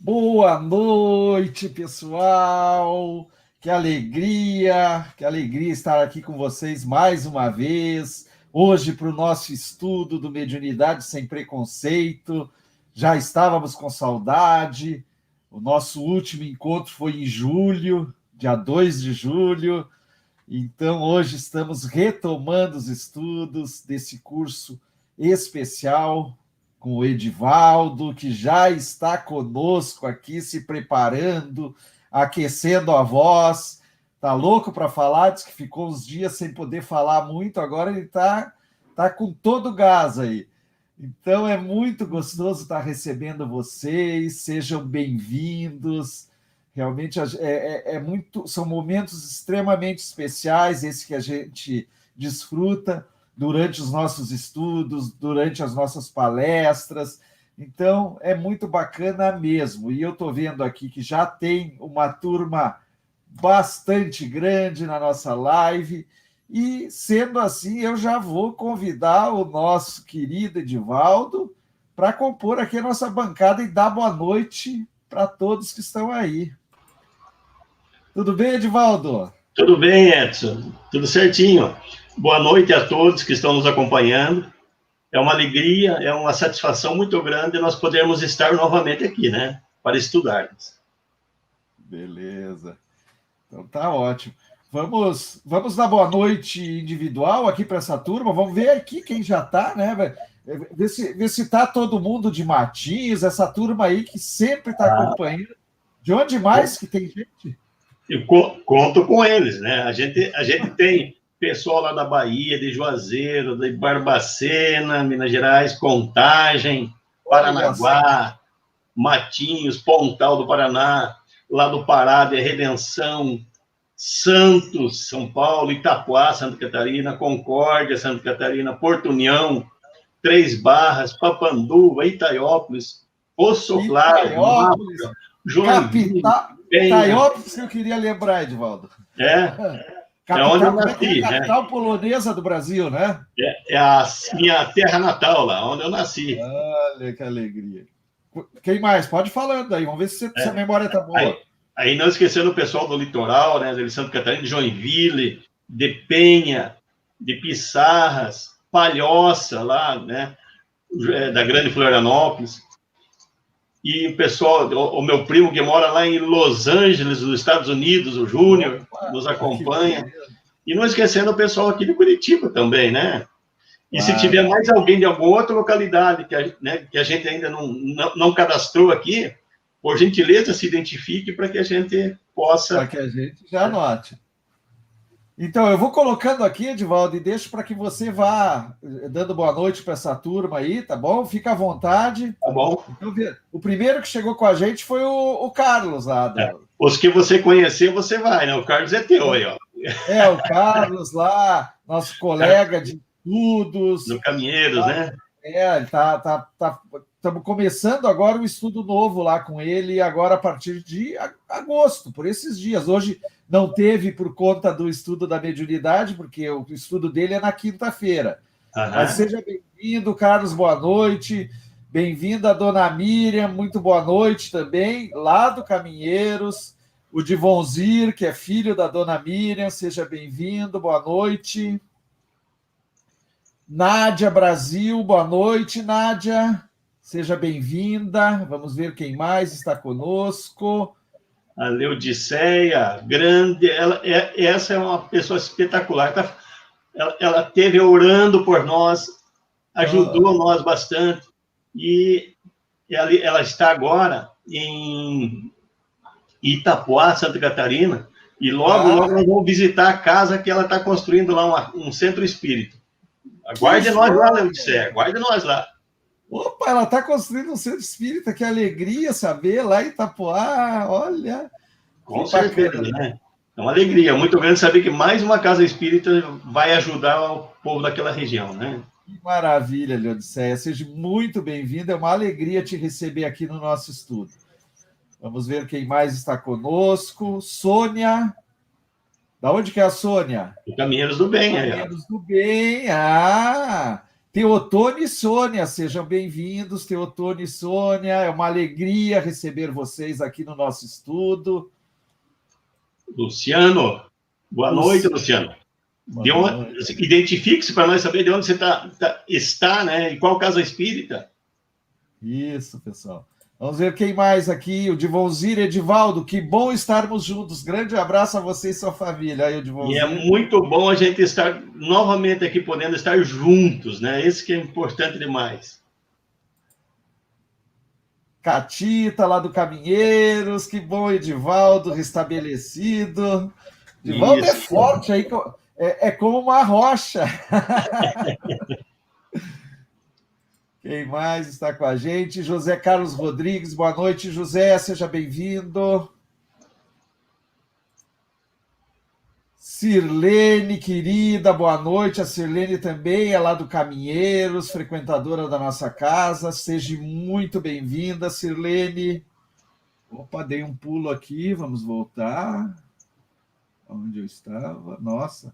Boa noite, pessoal. Que alegria estar aqui com vocês mais uma vez. Hoje, para o nosso estudo do Mediunidade Sem Preconceito. Já estávamos com saudade. O nosso último encontro foi em julho, dia 2 de julho. Então, hoje estamos retomando os estudos desse curso especial com o Edivaldo, que já está conosco aqui, se preparando, aquecendo a voz. Está louco para falar, diz que ficou uns dias sem poder falar muito, agora ele está com todo o gás aí. Então, é muito gostoso estar recebendo vocês, sejam bem-vindos. Realmente são momentos extremamente especiais, esse que a gente desfruta durante os nossos estudos, durante as nossas palestras. Então, é muito bacana mesmo. E eu estou vendo aqui que já tem uma turma bastante grande na nossa live. E, sendo assim, eu já vou convidar o nosso querido Edivaldo para compor aqui a nossa bancada e dar boa noite para todos que estão aí. Tudo bem, Edivaldo? Tudo bem, Edson. Tudo certinho. Boa noite a todos que estão nos acompanhando. É uma alegria, é uma satisfação muito grande nós podermos estar novamente aqui, né? Para estudarmos. Beleza. Então tá ótimo. Vamos dar boa noite individual aqui para essa turma. Vamos ver aqui quem já está, né? Ver se está todo mundo de Matinhos, essa turma aí que sempre está acompanhando. De onde mais que tem gente? Eu conto com eles, né? A gente tem pessoal lá da Bahia, de Juazeiro, de Barbacena, Minas Gerais, Contagem, Paranaguá, Matinhos, Pontal do Paraná, lá do Pará, de Redenção, Santos, São Paulo, Itapuá, Santa Catarina, Concórdia, Santa Catarina, Porto União, Três Barras, Papanduva, Itaiópolis, Poço Claro, Joinville, Itaiópolis que eu queria lembrar, Edivaldo. É onde eu nasci, a capital polonesa do Brasil, né? É a minha terra natal lá, onde eu nasci. Olha que alegria. Quem mais? Pode falando aí, vamos ver se a memória está boa. Aí não esquecendo o pessoal do litoral, né? De Santa Catarina, de Joinville, de Penha, de Pissarras, Palhoça, lá, né? Da Grande Florianópolis. E o pessoal, o meu primo que mora lá em Los Angeles, nos Estados Unidos, o Júnior, nos acompanha. E não esquecendo o pessoal aqui de Curitiba também, né? E se tiver mais alguém de alguma outra localidade que a gente ainda não cadastrou aqui, por gentileza, se identifique para que a gente possa... Para que a gente já anote. Então, eu vou colocando aqui, Edivaldo, e deixo para que você vá dando boa noite para essa turma aí, tá bom? Fica à vontade. Tá bom. Então, o primeiro que chegou com a gente foi o Carlos lá. Os que você conhecer, você vai, né? O Carlos é teu aí, ó. O Carlos lá, nosso colega de estudos. No Caminheiros, né? Estamos começando agora um estudo novo lá com ele, agora a partir de agosto, por esses dias. Hoje não teve por conta do estudo da mediunidade, porque o estudo dele é na quinta-feira. Mas seja bem-vindo, Carlos, boa noite. Bem-vinda a dona Miriam, muito boa noite também, lá do Caminheiros. O Divonzir, que é filho da dona Miriam, seja bem-vindo, boa noite. Nádia Brasil, boa noite, Nádia. Seja bem-vinda. Vamos ver quem mais está conosco. A Leudiceia, grande. Essa é uma pessoa espetacular. Ela esteve orando por nós, ajudou nós bastante. E ela está agora em Itapuá, Santa Catarina. E logo nós vamos visitar a casa que ela está construindo lá, um centro espírita. Aguarde nós lá, Leudiceia. Aguarde nós lá. Opa, ela está construindo um centro espírita, que alegria saber, lá em Itapuá, olha. Com certeza, né? É uma alegria muito grande saber que mais uma casa espírita vai ajudar o povo daquela região, né? Que maravilha, Leodiceia. Seja muito bem-vinda, é uma alegria te receber aqui no nosso estudo. Vamos ver quem mais está conosco. Sônia. Da onde que é a Sônia? Do Caminheiros do Bem. Caminheiros do Bem. Teotônio e Sônia, sejam bem-vindos, Teotônio e Sônia. É uma alegria receber vocês aqui no nosso estudo. Luciano, boa noite, Luciano. Identifique-se para nós saber de onde você está, né? E qual casa espírita. Isso, pessoal. Vamos ver quem mais aqui. O Divonzir Edivaldo, que bom estarmos juntos. Grande abraço a você e sua família. Aí, o Divonzir. E é muito bom a gente estar novamente aqui, podendo estar juntos, né? Esse que é importante demais. Catita, lá do Caminheiros, que bom, Edivaldo, restabelecido. Edivaldo é forte aí, é como uma rocha. Quem mais está com a gente? José Carlos Rodrigues, boa noite, José, seja bem-vindo. Sirlene, querida, boa noite. A Sirlene também é lá do Caminheiros, frequentadora da nossa casa. Seja muito bem-vinda, Sirlene. Opa, dei um pulo aqui, vamos voltar. Onde eu estava? Nossa.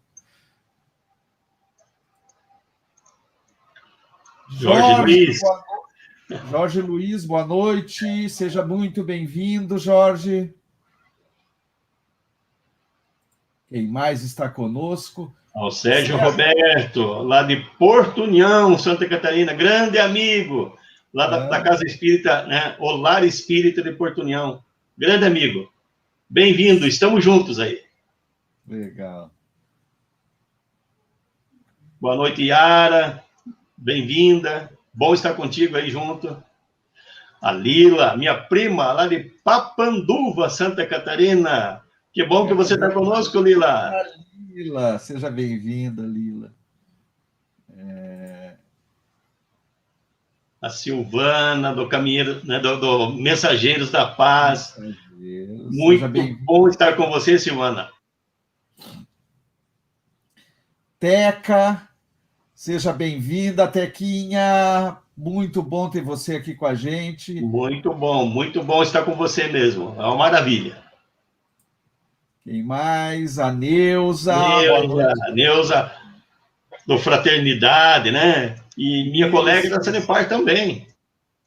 Jorge Luiz, boa noite. Seja muito bem-vindo, Jorge. Quem mais está conosco? O Sérgio Roberto, lá de Porto União, Santa Catarina, grande amigo, lá da Casa Espírita, né? O Lar Espírita de Porto União. Grande amigo. Bem-vindo, estamos juntos aí. Legal. Boa noite, Yara. Bem-vinda. Bom estar contigo aí junto. A Lila, minha prima, lá de Papanduva, Santa Catarina. Que bom que você está conosco, Lila. Lila, seja bem-vinda, Lila. A Silvana, do Caminheiro, né, do Mensageiros da Paz. Muito bom estar com você, Silvana. Teca, seja bem-vinda, Tequinha. Muito bom ter você aqui com a gente. Muito bom estar com você mesmo. É uma maravilha. Quem mais? A Neuza. Neuza, do Fraternidade, né? E minha colega da Sanepar também.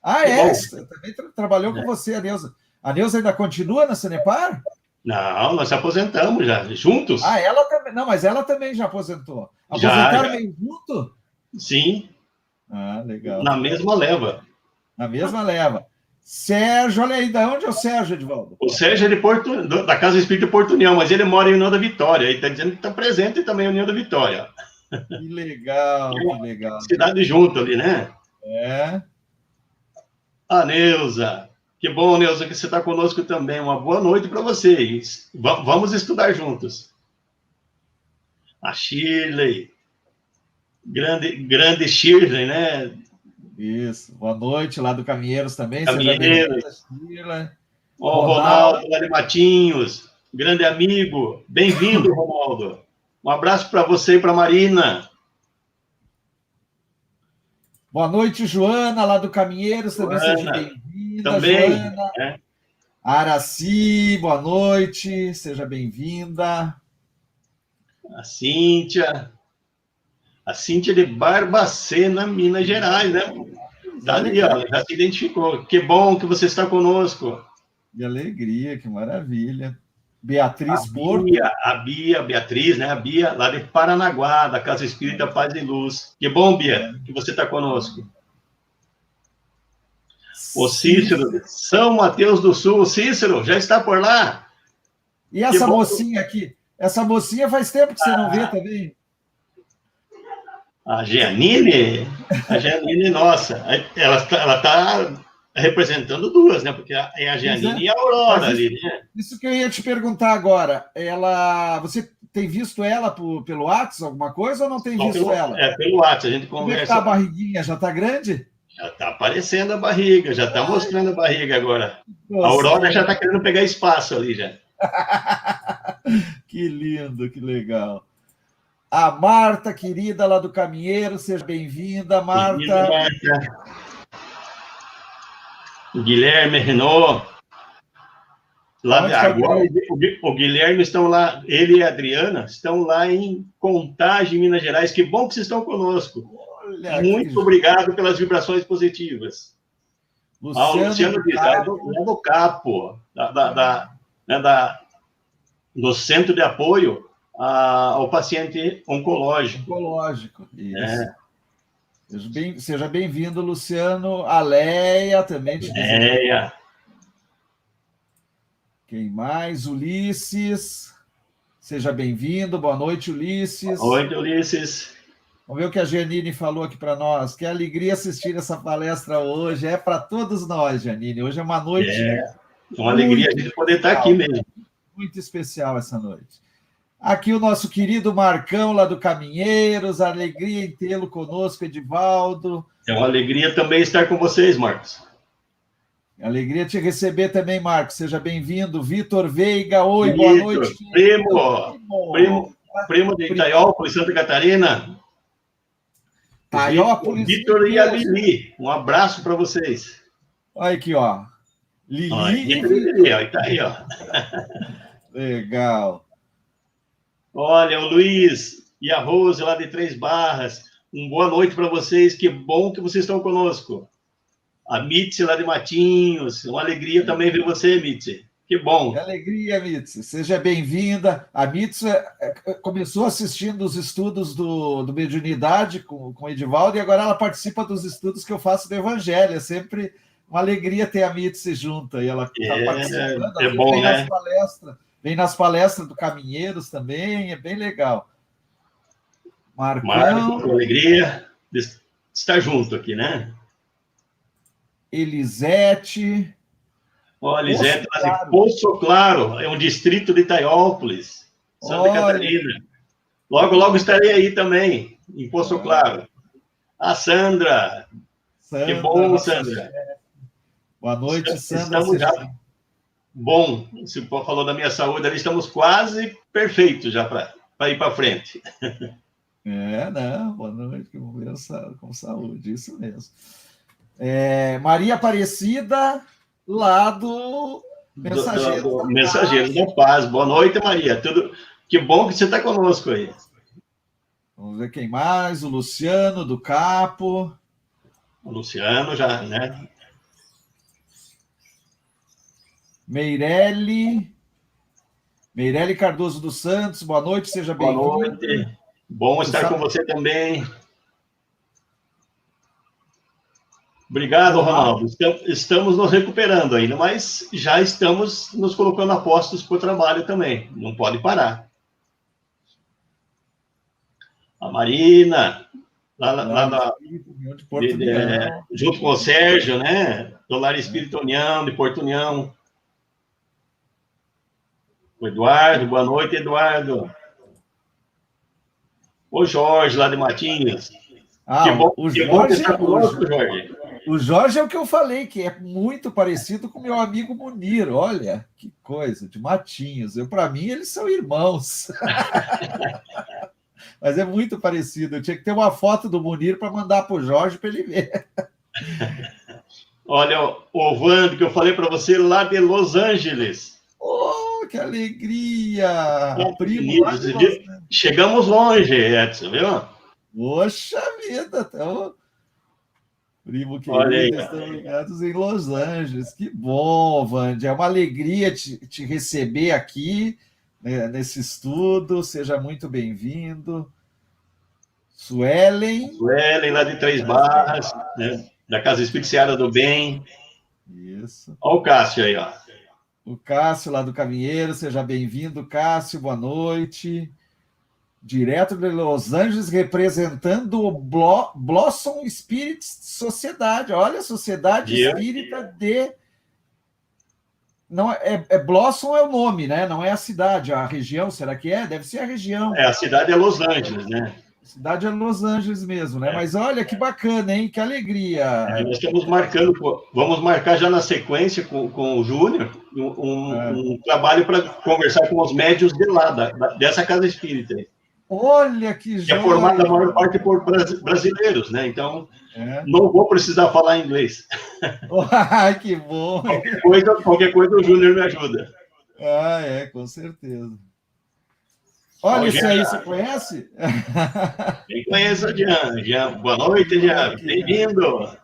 Ah, é? Também trabalhou com você, a Neuza. A Neuza ainda continua na Sanepar? Não, nós aposentamos já, juntos. Ah, ela também. Não, mas ela também já aposentou. Aposentaram meio junto? Sim. Ah, legal. Na mesma leva. Na mesma leva. Sérgio, olha aí, da onde é o Sérgio, Edivaldo? O Sérgio é da Casa Espírita de Porto União, mas ele mora em União da Vitória. Ele está dizendo que está presente também em União da Vitória. Que legal, que legal. Cidade junto ali, né? É. A Neuza. Que bom, Neuza, que você está conosco também. Uma boa noite para vocês. Vamos estudar juntos. A Shirley. Grande Shirley, né? Isso. Boa noite, lá do Caminheiros também. Caminheiros. O Ronaldo, lá de Matinhos. Grande amigo. Bem-vindo, Ronaldo. Um abraço para você e para a Marina. Boa noite, Joana, lá do Caminheiros. Também seja bem-vinda, também, Joana. É. Araci, boa noite. Seja bem-vinda. A Cíntia. A Cíntia de Barbacena, Minas Gerais, né? Tá ali, ó, já se identificou. Que bom que você está conosco. Que alegria, que maravilha. Beatriz Porto. Beatriz, né? A Bia, lá de Paranaguá, da Casa Espírita Paz e Luz. Que bom, Bia, que você está conosco. O Cícero, São Mateus do Sul. Cícero, já está por lá? E essa mocinha aqui? Essa mocinha faz tempo que você não vê também. A Giannini, nossa, ela está representando duas, né? Porque é a Giannini e a Aurora ali, né? Isso que eu ia te perguntar agora. Você tem visto ela pelo WhatsApp, alguma coisa, ou não tem visto ela? É, pelo WhatsApp, a gente conversa. Como é que tá a barriguinha? Já está grande? Já está aparecendo a barriga, já está mostrando a barriga agora. Nossa. A Aurora já está querendo pegar espaço ali, já. Que lindo, que legal. A Marta, querida, lá do Caminheiro, seja bem-vinda, Marta. Bem-vinda, Marta. O Guilherme Renault. Lá agora, o Guilherme estão lá, ele e a Adriana estão lá em Contagem, Minas Gerais. Que bom que vocês estão conosco. Olha, Muito obrigado pelas vibrações positivas. Luciano diz, é do Capo, né, do Centro de Apoio ao Paciente Oncológico. Oncológico, isso. Seja bem-vindo, Luciano. A Leia também te deseja. Quem mais? Ulisses. Seja bem-vindo. Boa noite, Ulisses. Boa noite, Ulisses. Vamos ver o que a Janine falou aqui para nós. Que alegria assistir essa palestra hoje. É para todos nós, Janine. Hoje é uma noite. É uma alegria a gente poder estar aqui mesmo. Muito especial essa noite. Aqui o nosso querido Marcão, lá do Caminheiros. Alegria em tê-lo conosco, Edivaldo. É uma alegria também estar com vocês, Marcos. Alegria te receber também, Marcos. Seja bem-vindo. Vitor Veiga, oi, boa noite. Primo de Itaiópolis, Santa Catarina. Itaiópolis. Vitor e a Lili. Um abraço para vocês. Olha aqui, ó. Lili. Está aí, ó. Legal. Olha, o Luiz e a Rose lá de Três Barras. Boa noite para vocês. Que bom que vocês estão conosco. A Mitzi lá de Matinhos. Uma alegria também ver você, Mitzi. Que bom. Que alegria, Mitzi. Seja bem-vinda. A Mitzi começou assistindo os estudos do Mediunidade com o Edivaldo e agora ela participa dos estudos que eu faço do Evangelho. É sempre uma alegria ter a Mitzi junto. E ela está participando. É bom, né? Vem nas palestras do Caminheiros também. É bem legal. Marcos, alegria de estar junto aqui, né? Elisete. Olha, Elisete, de Poço Claro, é um distrito de Itaiópolis, Santa Catarina. Logo, logo estarei aí também, em Poço Claro. A Sandra. Que bom, Sandra. Boa noite, Sandra. Estamos já... Bom, se falou da minha saúde, ali estamos quase perfeitos já para ir para frente. Boa noite, que vamos ver com saúde, isso mesmo. Maria Aparecida, lá do Mensageiro da Paz. Boa noite, Maria. Que bom que você está conosco aí. Vamos ver quem mais. O Luciano, do Capo. O Luciano já, né? Meirelle Cardoso dos Santos, boa noite, seja bem-vindo. Boa noite. Bom estar com você também. Obrigado, Ronaldo. Estamos nos recuperando ainda, mas já estamos nos colocando a postos para o trabalho também. Não pode parar. A Marina, junto com o Sérgio, né? Do Lar Espírito União, de Porto União. O Eduardo, boa noite, Eduardo. O Jorge, lá de Matinhos. Que bom que está conosco, Jorge. O Jorge é o que eu falei, que é muito parecido com meu amigo Munir. Olha, que coisa, de Matinhos. Para mim, eles são irmãos. Mas é muito parecido. Eu tinha que ter uma foto do Munir para mandar para o Jorge para ele ver. Olha, o Vando, que eu falei para você, lá de Los Angeles. Oh, que alegria! Primo lá de Los Angeles. Chegamos longe, Edson, viu? Poxa vida, então... Primo querido, estão ligados em Los Angeles. Que bom, Vande. É uma alegria te receber aqui, né, nesse estudo. Seja muito bem-vindo. Suelen, lá de Três Barras, né, da Casa Espírita do Bem. Isso. Olha o Cássio aí, ó. O Cássio, lá do Caminheiro. Seja bem-vindo, Cássio. Boa noite. Direto de Los Angeles, representando o Blossom Spirit Sociedade. Olha, Sociedade Espírita de... Não, Blossom é o nome, né? Não é a cidade, a região, será que é? Deve ser a região. A cidade é Los Angeles, né? A cidade é Los Angeles mesmo, né? Mas olha, que bacana, hein? Que alegria. Nós estamos marcando, vamos marcar já na sequência com o Júnior, um trabalho para conversar com os médios de lá, dessa casa espírita. Olha que joia! É formada a maior parte por brasileiros, né? Então, não vou precisar falar inglês. Que bom! Qualquer coisa o Júnior me ajuda. Com certeza. Olha esse aí, você conhece? Quem conhece o Jean? Jean, boa noite, Jean. Bem-vindo.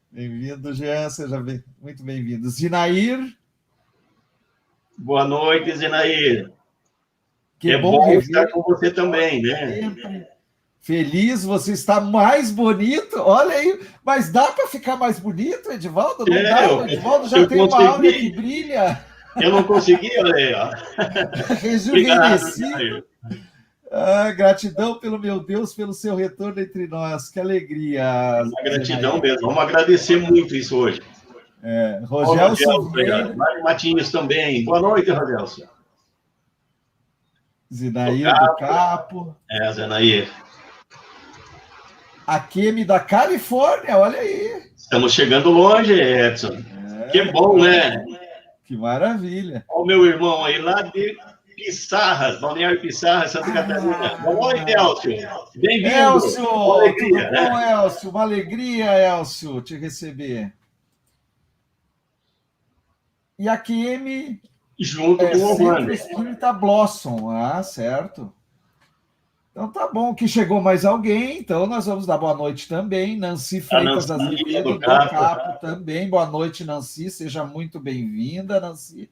Bem-vindo, Jean. Seja muito bem-vindo. Zinair. Boa noite, Zinair. Que é bom estar com você também, né? Sempre. Feliz, você está mais bonito. Olha aí, mas dá para ficar mais bonito, Edivaldo? Não dá, o Edivaldo já tem uma áurea que brilha. Eu não consegui, olha aí, ó. Rejuvenescido. Gratidão pelo meu Deus, pelo seu retorno entre nós. Que alegria. Uma gratidão mesmo. Vamos agradecer muito isso hoje. Rogelson Mário Matinhos também. Boa noite, Rogelson. Zinair do Capo. Zinair. A Kemi da Califórnia, olha aí. Estamos chegando longe, Edson. Que bom, né? Que maravilha. Olha o meu irmão aí, lá de Pissarras, Balneário Pissarras, Santa Catarina. Boa noite, Elcio. Bem-vindo. Elcio, tudo bom, Elcio? Uma alegria, Elcio, te receber. E a Kemi... Junto com o Centro Espírita Blossom, certo. Então tá bom, que chegou mais alguém, então nós vamos dar boa noite também. Nancy Freitas Azevedo, do Capo também. Boa noite, Nancy, seja muito bem-vinda, Nancy.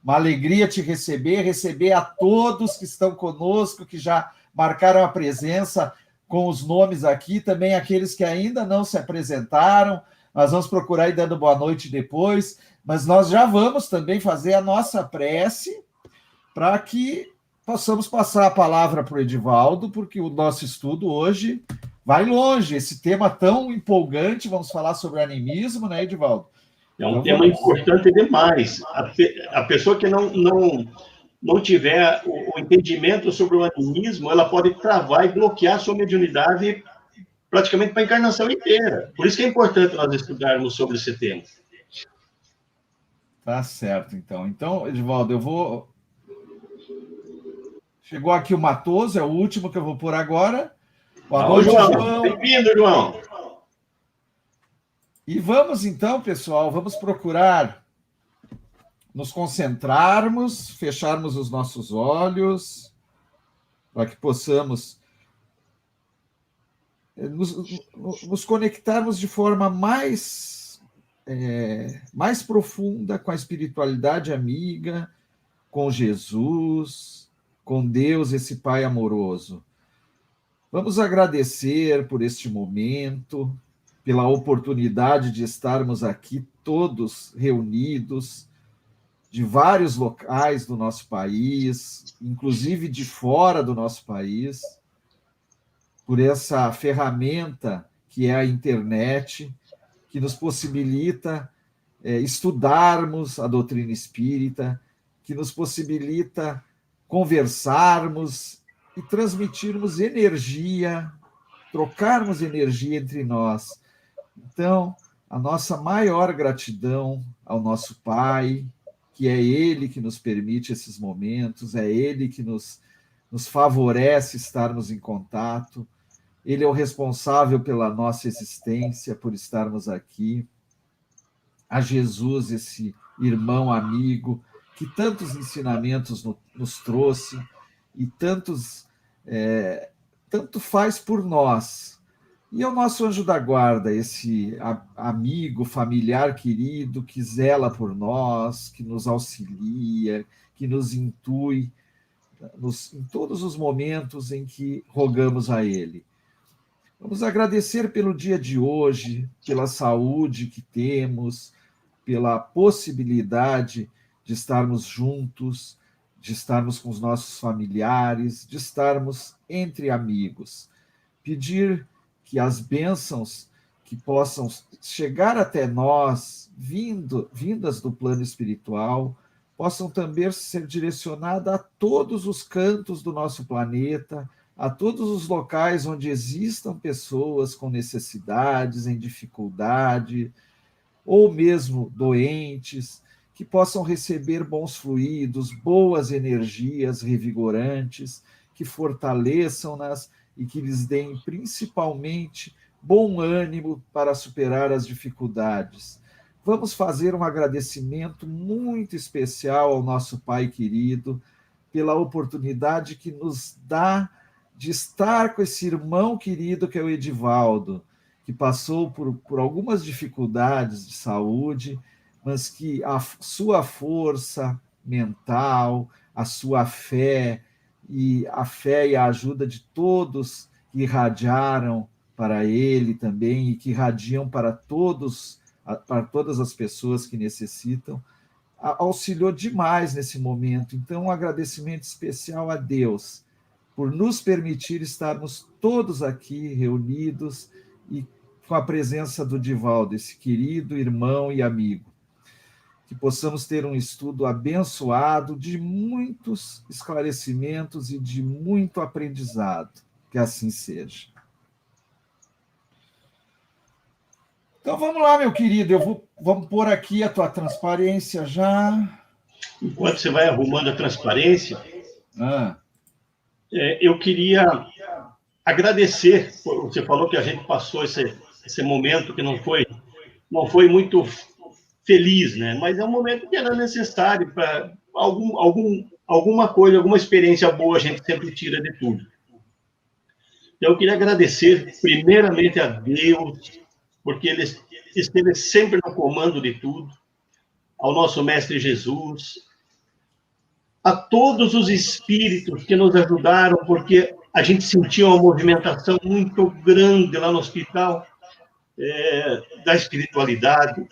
Uma alegria te receber a todos que estão conosco, que já marcaram a presença com os nomes aqui, também aqueles que ainda não se apresentaram. Nós vamos procurar ir dando boa noite depois, mas nós já vamos também fazer a nossa prece para que possamos passar a palavra para o Edivaldo, porque o nosso estudo hoje vai longe. Esse tema tão empolgante, vamos falar sobre animismo, né, Edivaldo? É um tema importante demais. A pessoa que não tiver o entendimento sobre o animismo, ela pode travar e bloquear a sua mediunidade praticamente para a encarnação inteira. Por isso que é importante nós estudarmos sobre esse tema. Tá certo, então. Então, Edivaldo, eu vou... Chegou aqui o Matoso, é o último que eu vou pôr agora. Boa noite, João. Bem-vindo, João. E vamos então, pessoal, vamos procurar nos concentrarmos, fecharmos os nossos olhos, para que possamos nos conectarmos de forma mais profunda com a espiritualidade amiga, com Jesus, com Deus, esse Pai amoroso. Vamos agradecer por este momento, pela oportunidade de estarmos aqui todos reunidos, de vários locais do nosso país, inclusive de fora do nosso país, por essa ferramenta que é a internet, que nos possibilita estudarmos a doutrina espírita, que nos possibilita conversarmos e transmitirmos energia, trocarmos energia entre nós. Então, a nossa maior gratidão ao nosso Pai, que é Ele que nos permite esses momentos, é Ele que nos favorece estarmos em contato, Ele é o responsável pela nossa existência, por estarmos aqui. A Jesus, esse irmão amigo, que tantos ensinamentos nos trouxe e tanto faz por nós. E é o nosso anjo da guarda, esse amigo, familiar querido que zela por nós, que nos auxilia, que nos intui em todos os momentos em que rogamos a Ele. Vamos agradecer pelo dia de hoje, pela saúde que temos, pela possibilidade de estarmos juntos, de estarmos com os nossos familiares, de estarmos entre amigos. Pedir que as bênçãos que possam chegar até nós, vindas do plano espiritual, possam também ser direcionadas a todos os cantos do nosso planeta, a todos os locais onde existam pessoas com necessidades, em dificuldade, ou mesmo doentes, que possam receber bons fluidos, boas energias revigorantes, que fortaleçam-nas e que lhes deem principalmente bom ânimo para superar as dificuldades. Vamos fazer um agradecimento muito especial ao nosso Pai querido, pela oportunidade que nos dá de estar com esse irmão querido que é o Edivaldo, que passou por algumas dificuldades de saúde, mas que a sua força mental, a sua fé e a ajuda de todos que irradiaram para ele também e que irradiam para todas as pessoas que necessitam, auxiliou demais nesse momento. Então, um agradecimento especial a Deus por nos permitir estarmos todos aqui reunidos e com a presença do Divaldo, esse querido irmão e amigo. Que possamos ter um estudo abençoado, de muitos esclarecimentos e de muito aprendizado. Que assim seja. Então vamos lá, meu querido, vamos pôr aqui a tua transparência já. Enquanto você vai arrumando a transparência, eu queria agradecer. Você falou que a gente passou esse momento que não foi muito feliz, né? Mas é um momento que era necessário para alguma coisa, alguma experiência boa a gente sempre tira de tudo. Então, eu queria agradecer primeiramente a Deus, porque Ele esteve sempre no comando de tudo, ao nosso Mestre Jesus, a todos os espíritos que nos ajudaram, porque a gente sentia uma movimentação muito grande lá no hospital, da espiritualidade,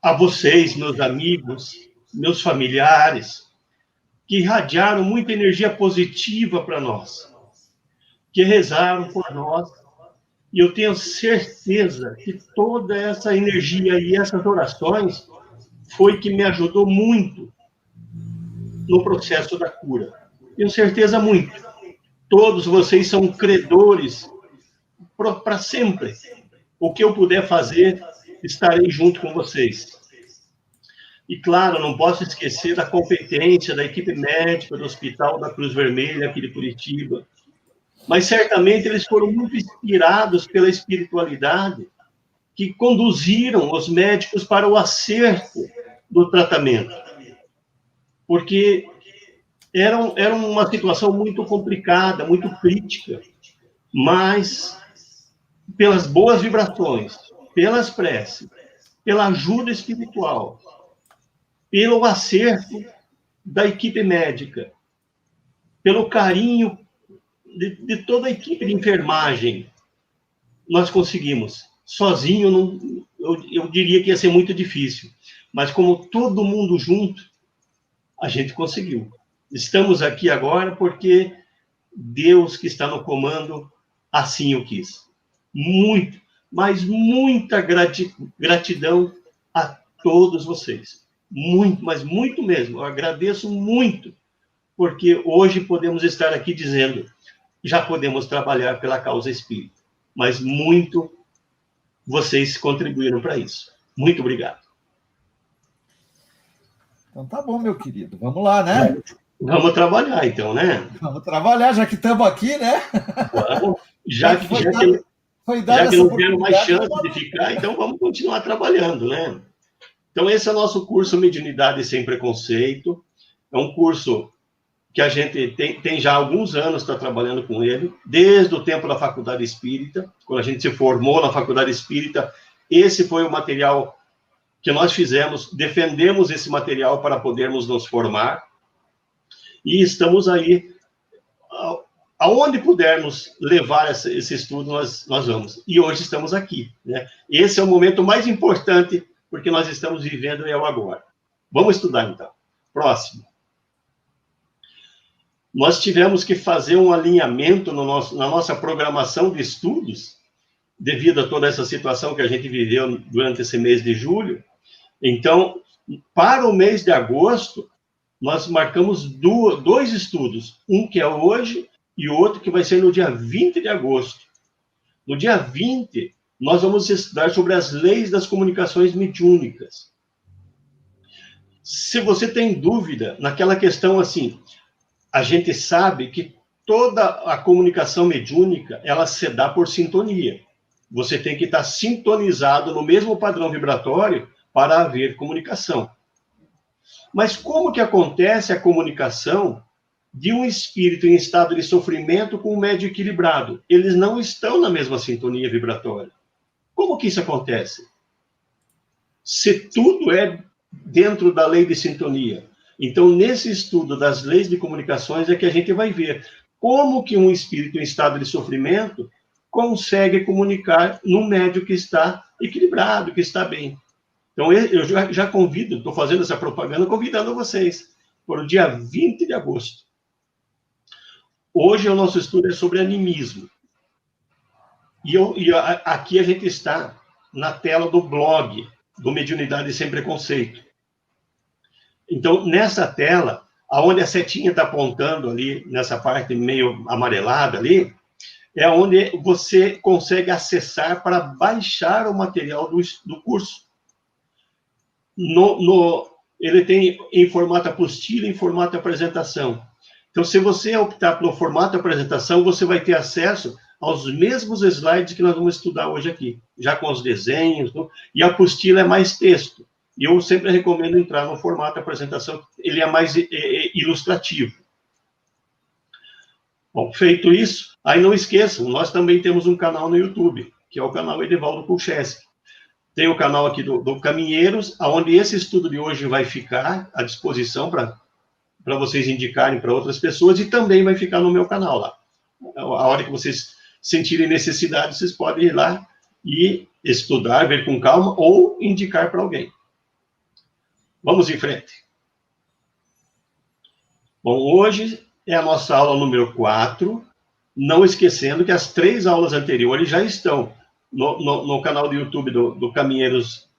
a vocês, meus amigos, meus familiares, que irradiaram muita energia positiva para nós, que rezaram por nós, e eu tenho certeza que toda essa energia e essas orações foi que me ajudou muito no processo da cura. Tenho certeza muito. Todos vocês são credores para sempre. O que eu puder fazer, estarei junto com vocês. E, claro, não posso esquecer da competência da equipe médica do Hospital da Cruz Vermelha, aqui de Curitiba. Mas, certamente, eles foram muito inspirados pela espiritualidade que conduziram os médicos para o acerto do tratamento. Porque era uma situação muito complicada, muito crítica. Mas, pelas boas vibrações, pelas preces, pela ajuda espiritual, pelo acerto da equipe médica, pelo carinho de toda a equipe de enfermagem, nós conseguimos. Sozinho, eu diria que ia ser muito difícil. Mas como todo mundo junto, a gente conseguiu. Estamos aqui agora porque Deus que está no comando assim o quis. Muito, mas muita gratidão a todos vocês. Muito, mas muito mesmo. Eu agradeço muito, porque hoje podemos estar aqui dizendo, já podemos trabalhar pela causa espírita. Mas muito vocês contribuíram para isso. Muito obrigado. Então tá bom, meu querido. Vamos lá, né? Vamos trabalhar, então, né? Vamos trabalhar, já que estamos aqui, né? Vamos. Já que não temos mais chance de ficar, então vamos continuar trabalhando, né? Então, esse é o nosso curso Mediunidade Sem Preconceito. É um curso que a gente tem já há alguns anos, está trabalhando com ele, desde o tempo da Faculdade Espírita. Quando a gente se formou na Faculdade Espírita, esse foi o material que nós fizemos, defendemos esse material para podermos nos formar. E estamos aí, aonde pudermos levar esse estudo, nós vamos. E hoje estamos aqui, né? Esse é o momento mais importante, porque nós estamos vivendo o agora. Vamos estudar, então. Próximo. Nós tivemos que fazer um alinhamento na nossa programação de estudos, devido a toda essa situação que a gente viveu durante esse mês de julho. Então, para o mês de agosto, nós marcamos dois estudos. Um que é hoje e outro que vai ser no dia 20 de agosto. No dia 20, nós vamos estudar sobre as leis das comunicações mediúnicas. Se você tem dúvida naquela questão assim, a gente sabe que toda a comunicação mediúnica, ela se dá por sintonia. Você tem que estar sintonizado no mesmo padrão vibratório para haver comunicação. Mas como que acontece a comunicação de um espírito em estado de sofrimento com um médio equilibrado? Eles não estão na mesma sintonia vibratória. Como que isso acontece? Se tudo é dentro da lei de sintonia. Então, nesse estudo das leis de comunicações é que a gente vai ver como que um espírito em estado de sofrimento consegue comunicar num médio que está equilibrado, que está bem. Então, eu já convido, estou fazendo essa propaganda, convidando vocês para o dia 20 de agosto. Hoje o nosso estudo é sobre animismo. Aqui a gente está na tela do blog do Mediunidade Sem Preconceito. Então, nessa tela, aonde a setinha está apontando ali, nessa parte meio amarelada ali, é onde você consegue acessar para baixar o material do curso. Ele tem em formato apostila, em formato apresentação. Então, se você optar pelo formato apresentação, você vai ter acesso aos mesmos slides que nós vamos estudar hoje aqui, já com os desenhos, e a apostila é mais texto. E eu sempre recomendo entrar no formato apresentação, ele é mais ilustrativo. Bom, feito isso, aí não esqueçam, nós também temos um canal no YouTube, que é o canal Edivaldo Kulcheski. Tem o canal aqui do Caminheiros, onde esse estudo de hoje vai ficar à disposição para vocês indicarem para outras pessoas, e também vai ficar no meu canal lá. A hora que vocês sentirem necessidade, vocês podem ir lá e estudar, ver com calma, ou indicar para alguém. Vamos em frente. Bom, hoje é a nossa aula número 4, não esquecendo que as 3 aulas anteriores já estão no canal do YouTube do Caminheiros,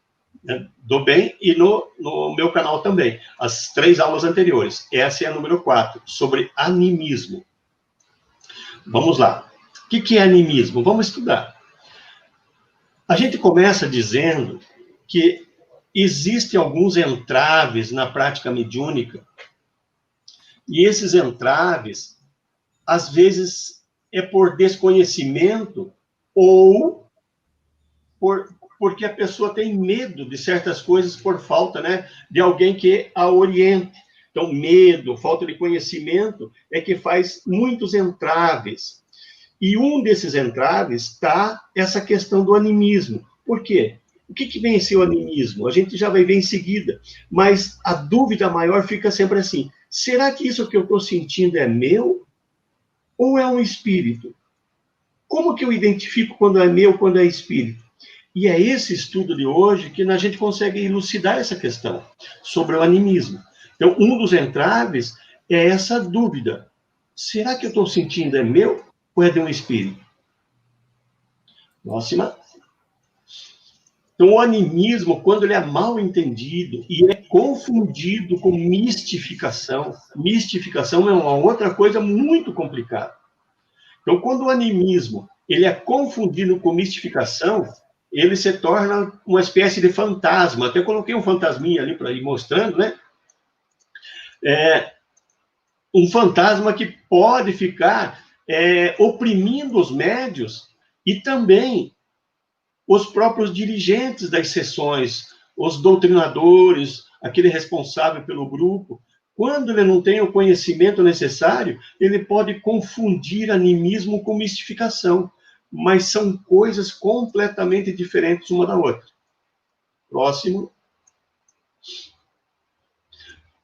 né, do Bem, e no meu canal também. As 3 aulas anteriores. Essa é a número 4, sobre animismo. Vamos lá. O que é animismo? Vamos estudar. A gente começa dizendo que existem alguns entraves na prática mediúnica, e esses entraves, às vezes, é por desconhecimento ou porque a pessoa tem medo de certas coisas por falta, né, de alguém que a oriente. Então, medo, falta de conhecimento é que faz muitos entraves. E um desses entraves está essa questão do animismo. Por quê? O que vem a ser o animismo? A gente já vai ver em seguida, mas a dúvida maior fica sempre assim: será que isso que eu estou sentindo é meu ou é um espírito? Como que eu identifico quando é meu, quando é espírito? E é esse estudo de hoje que a gente consegue elucidar essa questão sobre o animismo. Então, um dos entraves é essa dúvida: será que eu estou sentindo é meu ou é de um espírito? Próxima. Então, o animismo, quando ele é mal entendido e é confundido com mistificação é uma outra coisa muito complicada. Então, quando o animismo ele é confundido com mistificação, ele se torna uma espécie de fantasma. Até coloquei um fantasminha ali para ir mostrando, né? Um fantasma que pode ficar oprimindo os médios e também os próprios dirigentes das sessões, os doutrinadores, aquele responsável pelo grupo. Quando ele não tem o conhecimento necessário, ele pode confundir animismo com mistificação, mas são coisas completamente diferentes uma da outra. Próximo.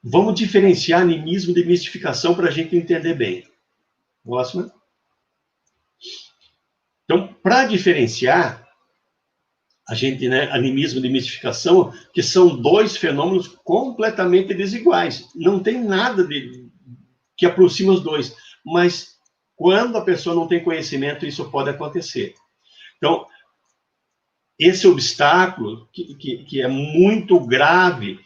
Vamos diferenciar animismo de mistificação para a gente entender bem. Próximo. Então, para diferenciar, a gente, né, animismo de mistificação, que são 2 fenômenos completamente desiguais. Não tem nada que aproxima os 2. Mas, quando a pessoa não tem conhecimento, isso pode acontecer. Então, esse obstáculo, que é muito grave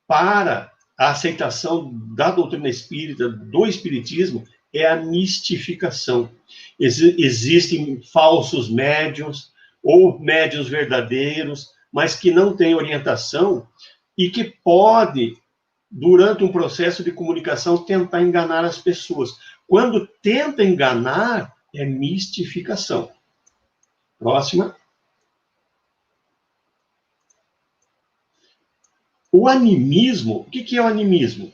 para a aceitação da doutrina espírita, do espiritismo, é a mistificação. Existem falsos médiuns, ou médiuns verdadeiros, mas que não têm orientação e que pode, durante um processo de comunicação, tentar enganar as pessoas. Quando tenta enganar, é mistificação. Próxima. O animismo, o que é o animismo?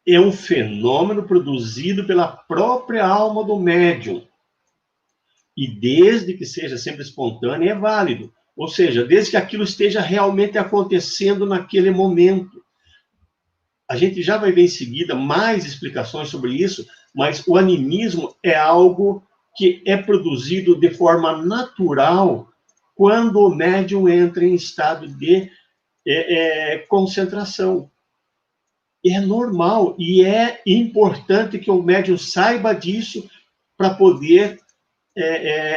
É um fenômeno produzido pela própria alma do médium. E desde que seja sempre espontâneo, é válido. Ou seja, desde que aquilo esteja realmente acontecendo naquele momento. A gente já vai ver em seguida mais explicações sobre isso, mas o animismo é algo que é produzido de forma natural quando o médium entra em estado de concentração. É normal e é importante que o médium saiba disso para poder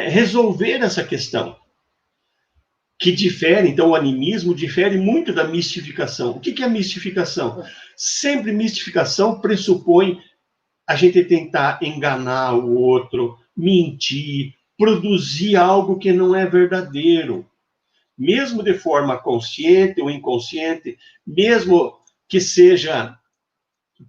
resolver essa questão. Que difere, então, o animismo difere muito da mistificação. O que é mistificação? Sempre mistificação pressupõe a gente tentar enganar o outro, mentir, produzir algo que não é verdadeiro. Mesmo de forma consciente ou inconsciente, mesmo que seja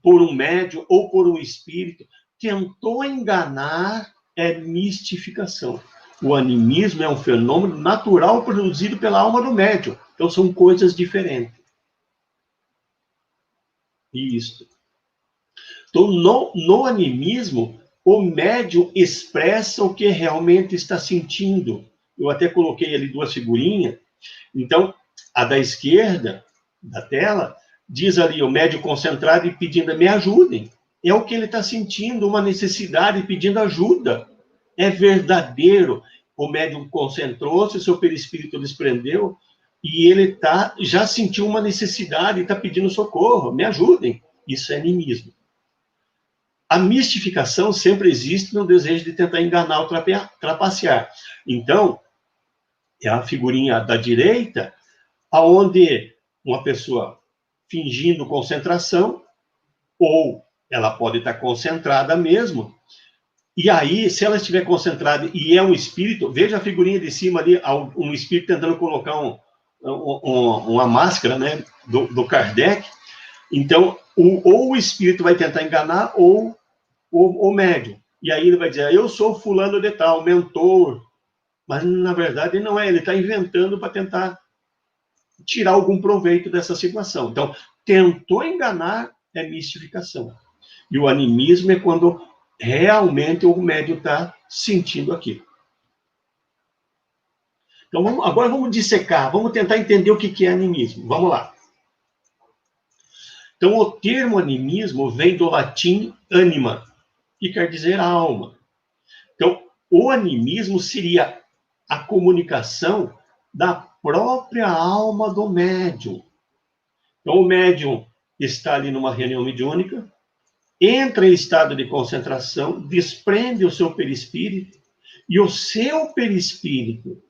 por um médium ou por um espírito, tentou enganar é mistificação. O animismo é um fenômeno natural produzido pela alma do médium. Então, são coisas diferentes. Isso. Então, no animismo, o médium expressa o que realmente está sentindo. Eu até coloquei ali 2 figurinhas. Então, a da esquerda da tela diz ali o médium concentrado e pedindo: me ajudem. É o que ele está sentindo, uma necessidade, pedindo ajuda. É verdadeiro. O médium concentrou-se, seu perispírito desprendeu e ele já sentiu uma necessidade e está pedindo socorro. Me ajudem. Isso é animismo. A mistificação sempre existe no desejo de tentar enganar ou trapacear. Então, é a figurinha da direita, aonde uma pessoa fingindo concentração, ou ela pode estar concentrada mesmo, e aí, se ela estiver concentrada e é um espírito, veja a figurinha de cima ali, um espírito tentando colocar uma máscara, né, do Kardec. Então, ou o espírito vai tentar enganar, ou o médium. E aí ele vai dizer: eu sou fulano de tal, mentor. Mas, na verdade, não é. Ele está inventando para tentar tirar algum proveito dessa situação. Então, tentou enganar é mistificação. E o animismo é quando realmente o médium está sentindo aquilo. Então, agora vamos dissecar, vamos tentar entender o que é animismo. Vamos lá. Então, o termo animismo vem do latim anima, que quer dizer alma. Então, o animismo seria a comunicação da própria alma do médium. Então, o médium está ali numa reunião mediúnica, entra em estado de concentração, desprende o seu perispírito, e o seu perispírito,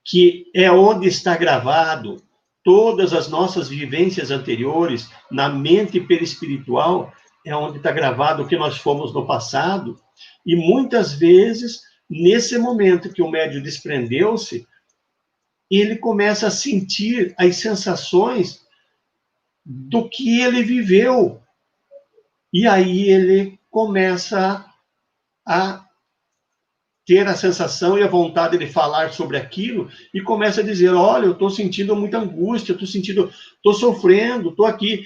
que é onde está gravado todas as nossas vivências anteriores, na mente perispiritual, é onde está gravado o que nós fomos no passado, e muitas vezes, nesse momento que o médium desprendeu-se, ele começa a sentir as sensações do que ele viveu. E aí ele começa a ter a sensação e a vontade de falar sobre aquilo e começa a dizer: olha, eu estou sentindo muita angústia, estou sofrendo, estou aqui,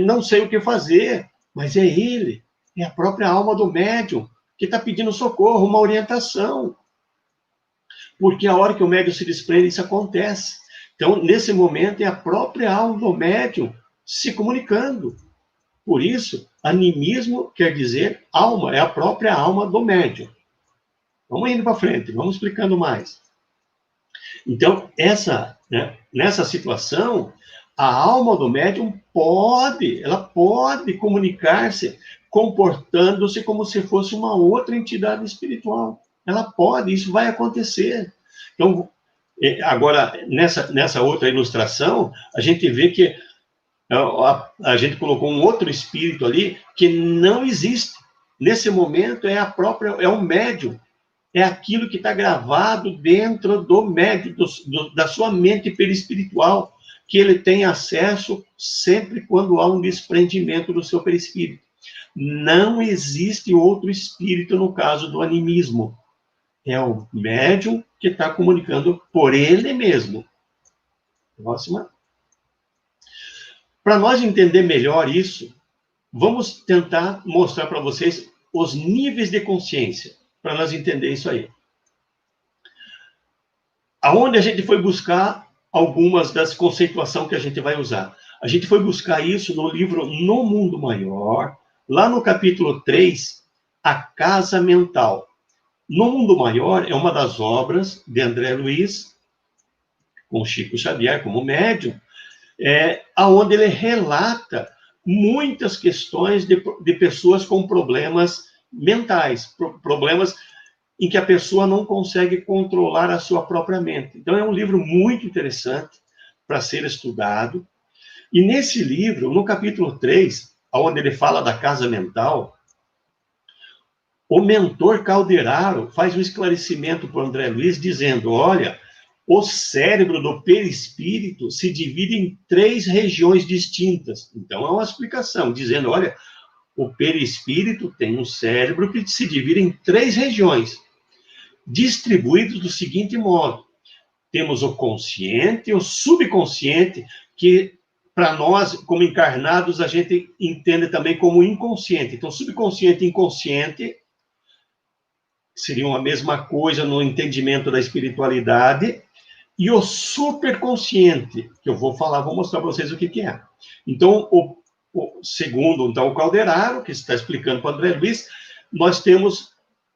não sei o que fazer. Mas é ele, é a própria alma do médium que está pedindo socorro, uma orientação. Porque a hora que o médium se desprende, isso acontece. Então, nesse momento, é a própria alma do médium se comunicando. Por isso, animismo quer dizer alma, é a própria alma do médium. Vamos indo para frente, vamos explicando mais. Então, nessa situação, a alma do médium ela pode comunicar-se comportando-se como se fosse uma outra entidade espiritual. Ela pode, isso vai acontecer. Então, agora, nessa outra ilustração, a gente vê que a gente colocou um outro espírito ali que não existe. Nesse momento, é o médium. É aquilo que está gravado dentro do médium, da sua mente perispiritual, que ele tem acesso sempre quando há um desprendimento do seu perispírito. Não existe outro espírito no caso do animismo. É o médium que está comunicando por ele mesmo. Próxima. Para nós entender melhor isso, vamos tentar mostrar para vocês os níveis de consciência, para nós entender isso aí. Aonde a gente foi buscar algumas das conceituações que a gente vai usar? A gente foi buscar isso no livro No Mundo Maior, lá no capítulo 3, A Casa Mental. No Mundo Maior é uma das obras de André Luiz, com Chico Xavier como médium, aonde ele relata muitas questões de pessoas com problemas mentais, problemas em que a pessoa não consegue controlar a sua própria mente. Então, é um livro muito interessante para ser estudado. E nesse livro, no capítulo 3, onde ele fala da casa mental, o mentor Calderaro faz um esclarecimento para o André Luiz, dizendo, olha, o cérebro do perispírito se divide em 3 regiões distintas. Então, é uma explicação, dizendo, olha, o perispírito tem um cérebro que se divide em 3 regiões, distribuídos do seguinte modo. Temos o consciente e o subconsciente, que para nós, como encarnados, a gente entende também como inconsciente. Então, subconsciente e inconsciente seriam a mesma coisa no entendimento da espiritualidade, e o superconsciente, que eu vou falar, vou mostrar para vocês o que é. Então, segundo então, o Calderaro, que está explicando para o André Luiz, nós temos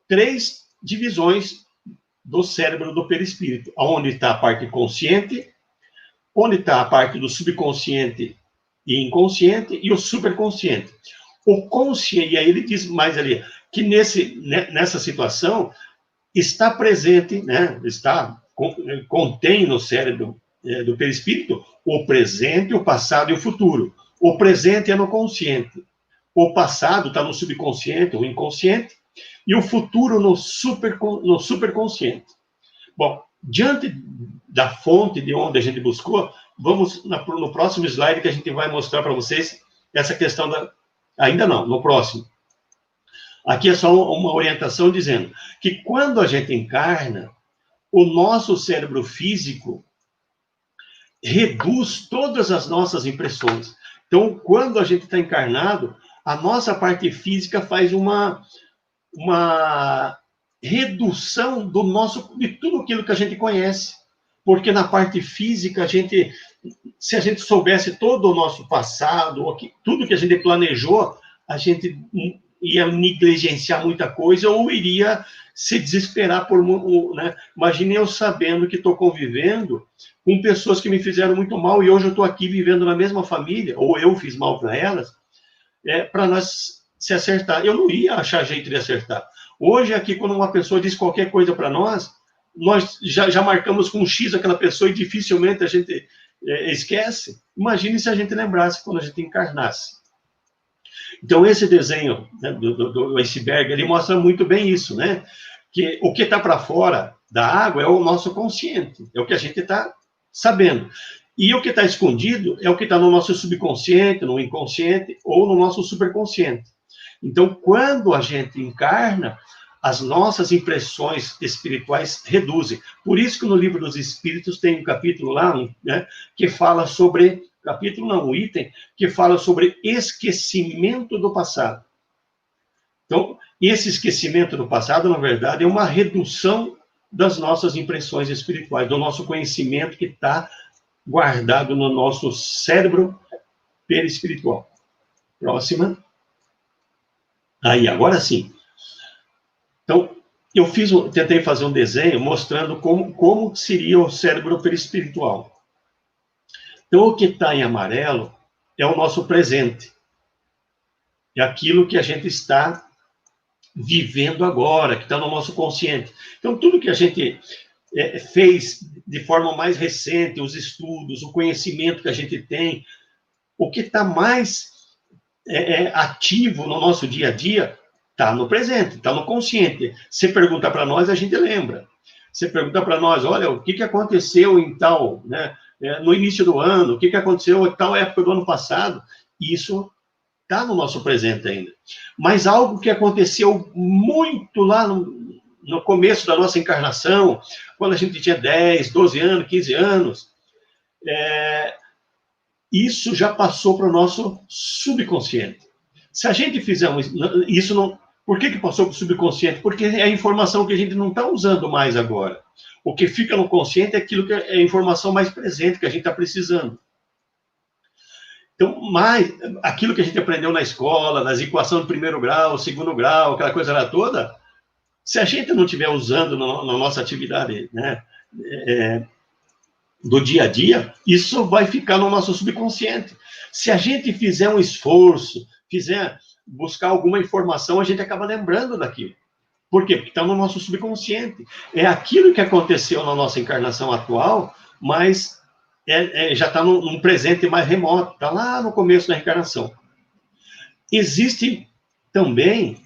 3 divisões do cérebro do perispírito, onde está a parte consciente, onde está a parte do subconsciente e inconsciente, e o superconsciente. O consciente, e aí ele diz mais ali, que nessa situação está presente, né, contém no cérebro do perispírito o presente, o passado e o futuro. O presente é no consciente, o passado está no subconsciente, o inconsciente, e o futuro no superconsciente. Bom, diante da fonte de onde a gente buscou, vamos no próximo slide que a gente vai mostrar para vocês essa questão da... Ainda não, no próximo. Aqui é só uma orientação dizendo que quando a gente encarna, o nosso cérebro físico reduz todas as nossas impressões. Então, quando a gente está encarnado, a nossa parte física faz uma redução de tudo aquilo que a gente conhece. Porque na parte física, se a gente soubesse todo o nosso passado, tudo que a gente planejou, a gente ia negligenciar muita coisa ou iria se desesperar por... Né? Imagine eu sabendo que estou convivendo com pessoas que me fizeram muito mal e hoje eu estou aqui vivendo na mesma família, ou eu fiz mal para elas, para nós se acertar. Eu não ia achar jeito de acertar. Hoje, aqui, quando uma pessoa diz qualquer coisa para nós já marcamos com um X aquela pessoa e dificilmente a gente esquece. Imagine se a gente lembrasse quando a gente encarnasse. Então, esse desenho, né, do iceberg, ele mostra muito bem isso, né? Que o que está para fora da água é o nosso consciente, é o que a gente está sabendo. E o que está escondido é o que está no nosso subconsciente, no inconsciente ou no nosso superconsciente. Então, quando a gente encarna, as nossas impressões espirituais reduzem. Por isso que no Livro dos Espíritos tem um capítulo lá, né, que fala sobre... Capítulo não, um item que fala sobre esquecimento do passado. Então, esse esquecimento do passado, na verdade, é uma redução das nossas impressões espirituais, do nosso conhecimento que está guardado no nosso cérebro perispiritual. Próxima. Aí, agora sim. Então, tentei fazer um desenho mostrando como seria o cérebro perispiritual. Então, o que está em amarelo é o nosso presente. É aquilo que a gente está vivendo agora, que está no nosso consciente. Então, tudo que a gente fez de forma mais recente, os estudos, o conhecimento que a gente tem, o que está mais ativo no nosso dia a dia, está no presente, está no consciente. Se perguntar para nós, a gente lembra. Se perguntar para nós, olha, o que aconteceu em tal... né, no início do ano, o que aconteceu em tal época do ano passado, isso está no nosso presente ainda. Mas algo que aconteceu muito lá no começo da nossa encarnação, quando a gente tinha 10, 12 anos, 15 anos, isso já passou para o nosso subconsciente. Se a gente fizer isso, não. Por que passou para o subconsciente? Porque é a informação que a gente não está usando mais agora. O que fica no consciente é aquilo que é a informação mais presente, que a gente está precisando. Então, aquilo que a gente aprendeu na escola, nas equações do primeiro grau, segundo grau, aquela coisa lá toda, se a gente não estiver usando na nossa atividade, né, do dia a dia, isso vai ficar no nosso subconsciente. Se a gente fizer um esforço, buscar alguma informação, a gente acaba lembrando daquilo. Por quê? Porque está no nosso subconsciente. É aquilo que aconteceu na nossa encarnação atual, mas já está num presente mais remoto, está lá no começo da reencarnação. Existe também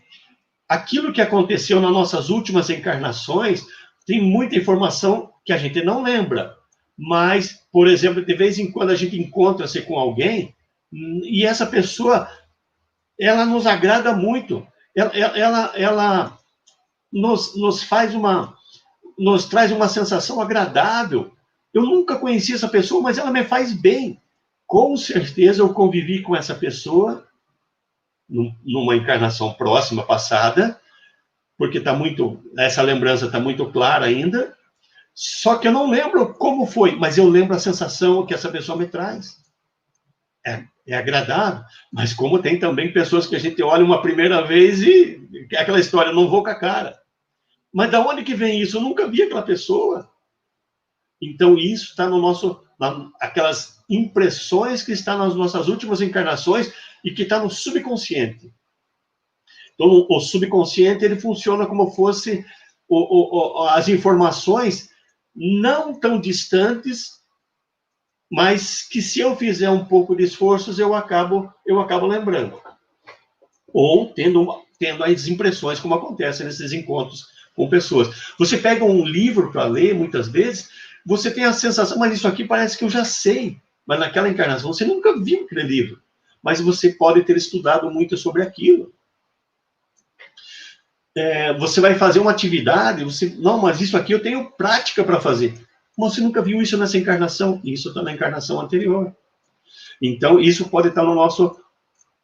aquilo que aconteceu nas nossas últimas encarnações, tem muita informação que a gente não lembra. Mas, por exemplo, de vez em quando a gente encontra-se com alguém e essa pessoa, ela nos agrada muito. Ela nos traz uma sensação agradável. Eu nunca conheci essa pessoa, mas ela me faz bem. Com certeza eu convivi com essa pessoa numa encarnação próxima, passada, porque essa lembrança está muito clara ainda. Só que eu não lembro como foi, mas eu lembro a sensação que essa pessoa me traz. É agradável, mas como tem também pessoas que a gente olha uma primeira vez e aquela história, não vou com a cara. Mas da onde que vem isso? Eu nunca vi aquela pessoa. Então isso está aquelas impressões que estão nas nossas últimas encarnações e que está no subconsciente. Então o subconsciente ele funciona como fosse as informações não tão distantes, mas que se eu fizer um pouco de esforços, eu acabo lembrando. Ou tendo as impressões, como acontece nesses encontros com pessoas. Você pega um livro para ler, muitas vezes, você tem a sensação, mas isso aqui parece que eu já sei. Mas naquela encarnação, você nunca viu aquele livro. Mas você pode ter estudado muito sobre aquilo. Você vai fazer uma atividade, não, mas isso aqui eu tenho prática para fazer. Mas você nunca viu isso nessa encarnação, isso está na encarnação anterior. Então, isso pode estar no nosso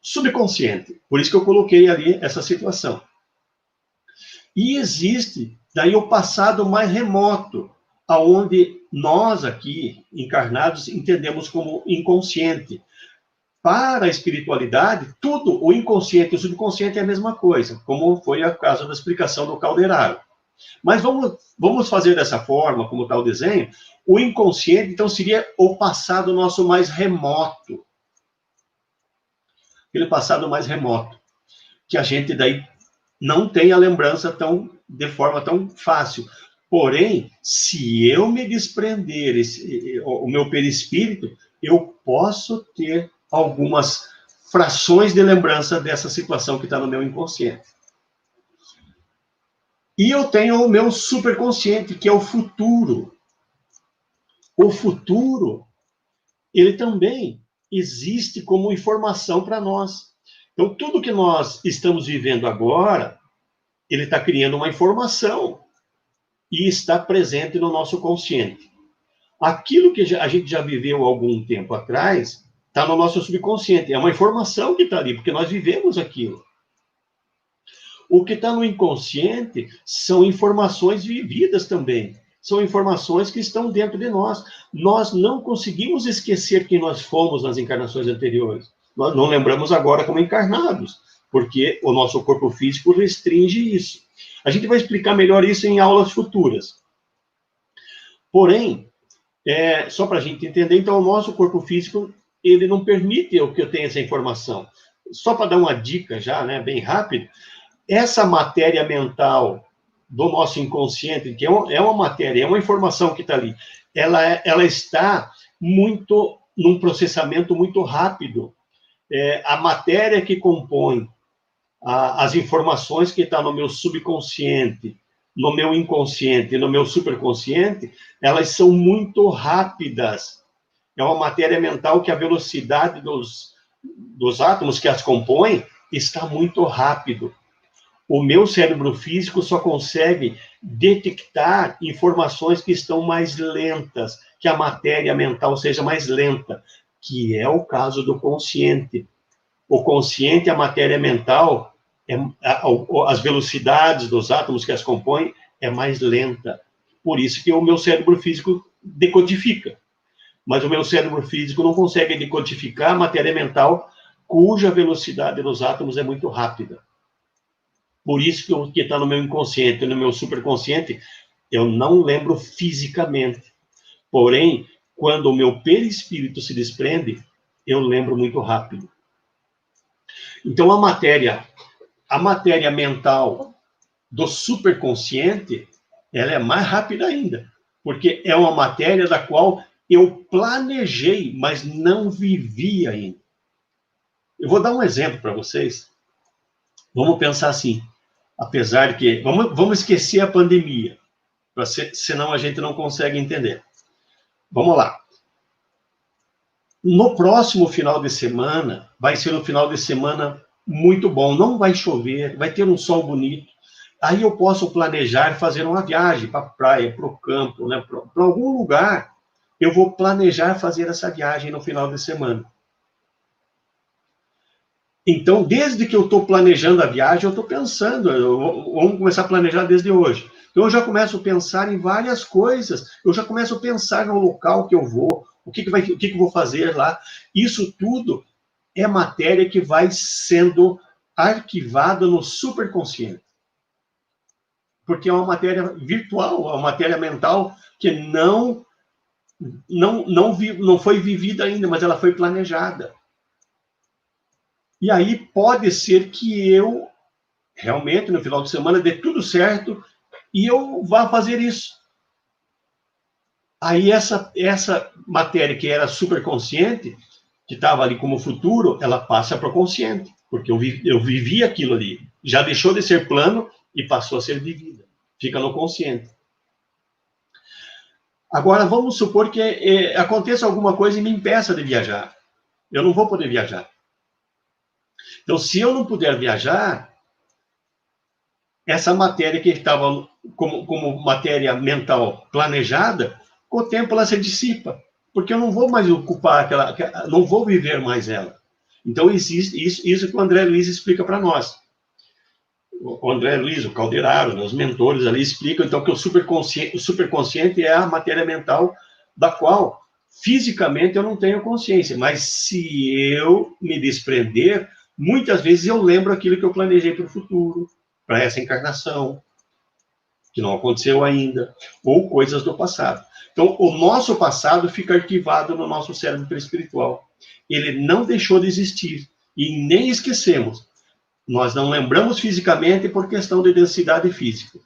subconsciente. Por isso que eu coloquei ali essa situação. E existe, daí, o passado mais remoto, aonde nós aqui, encarnados, entendemos como inconsciente. Para a espiritualidade, tudo, o inconsciente e o subconsciente é a mesma coisa, como foi a caso da explicação do Calderaro. Mas vamos fazer dessa forma, como está o desenho, o inconsciente, então, seria o passado nosso mais remoto. Aquele passado mais remoto, que a gente daí não tem a lembrança de forma tão fácil. Porém, se eu me desprender o meu perispírito, eu posso ter algumas frações de lembrança dessa situação que está no meu inconsciente. E eu tenho o meu superconsciente, que é o futuro. O futuro, ele também existe como informação para nós. Então, tudo que nós estamos vivendo agora, ele está criando uma informação e está presente no nosso consciente. Aquilo que a gente já viveu há algum tempo atrás, está no nosso subconsciente. É uma informação que está ali, porque nós vivemos aquilo. O que está no inconsciente são informações vividas também. São informações que estão dentro de nós. Nós não conseguimos esquecer quem nós fomos nas encarnações anteriores. Nós não lembramos agora como encarnados, porque o nosso corpo físico restringe isso. A gente vai explicar melhor isso em aulas futuras. Porém, só para a gente entender, então, o nosso corpo físico, ele não permite que eu tenha essa informação. Só para dar uma dica já, né, bem rápido, essa matéria mental do nosso inconsciente, que é uma matéria, é uma informação que está ali, ela está num processamento muito rápido. A matéria que compõe as informações que estão no meu subconsciente, no meu inconsciente e no meu superconsciente, elas são muito rápidas. É uma matéria mental que a velocidade dos átomos que as compõem está muito rápido. O meu cérebro físico só consegue detectar informações que estão mais lentas, que a matéria mental seja mais lenta. que é o caso do consciente. O consciente, a matéria mental, as velocidades dos átomos que as compõem é mais lenta. Por isso que o meu cérebro físico decodifica. Mas o meu cérebro físico não consegue decodificar a matéria mental, cuja velocidade dos átomos é muito rápida. Por isso que o que está no meu inconsciente, no meu superconsciente, eu não lembro fisicamente. Porém, quando o meu perispírito se desprende, eu lembro muito rápido. Então, a matéria mental do superconsciente, ela é mais rápida ainda, porque é uma matéria da qual eu planejei, mas não vivi ainda. Eu vou dar um exemplo para vocês. Vamos pensar assim, apesar de que... Vamos esquecer a pandemia, senão a gente não consegue entender. Vamos lá. No próximo final de semana, vai ser um final de semana muito bom. Não vai chover, vai ter um sol bonito. Aí eu posso planejar fazer uma viagem para a praia, para o campo, né, para algum lugar. Eu vou planejar fazer essa viagem no final de semana. Então, desde que eu estou planejando a viagem, eu estou pensando, vamos começar a planejar desde hoje. Então, eu já começo a pensar em várias coisas, eu já começo a pensar no local que eu vou, o que eu vou fazer lá. Isso tudo é matéria que vai sendo arquivada no superconsciente. Porque é uma matéria virtual, é uma matéria mental que não foi vivida ainda, mas ela foi planejada. E aí pode ser que eu, realmente, no final de semana, dê tudo certo e eu vá fazer isso. Aí essa matéria que era superconsciente, que estava ali como futuro, ela passa para o consciente, porque eu vivi aquilo ali. Já deixou de ser plano e passou a ser vivida. Fica no consciente. Agora, vamos supor que aconteça alguma coisa e me impeça de viajar. Eu não vou poder viajar. Então, se eu não puder viajar, essa matéria que estava como matéria mental planejada, com o tempo ela se dissipa, porque eu não vou mais ocupar não vou viver mais ela. Então, existe isso que o André Luiz explica para nós. O André Luiz, o Calderaro, né, os mentores ali explicam, então, que o superconsciente é a matéria mental da qual, fisicamente, eu não tenho consciência, mas se eu me desprender, muitas vezes eu lembro aquilo que eu planejei para o futuro, para essa encarnação, que não aconteceu ainda, ou coisas do passado. Então, o nosso passado fica arquivado no nosso cérebro espiritual. Ele não deixou de existir, e nem esquecemos. Nós não lembramos fisicamente por questão de densidade física,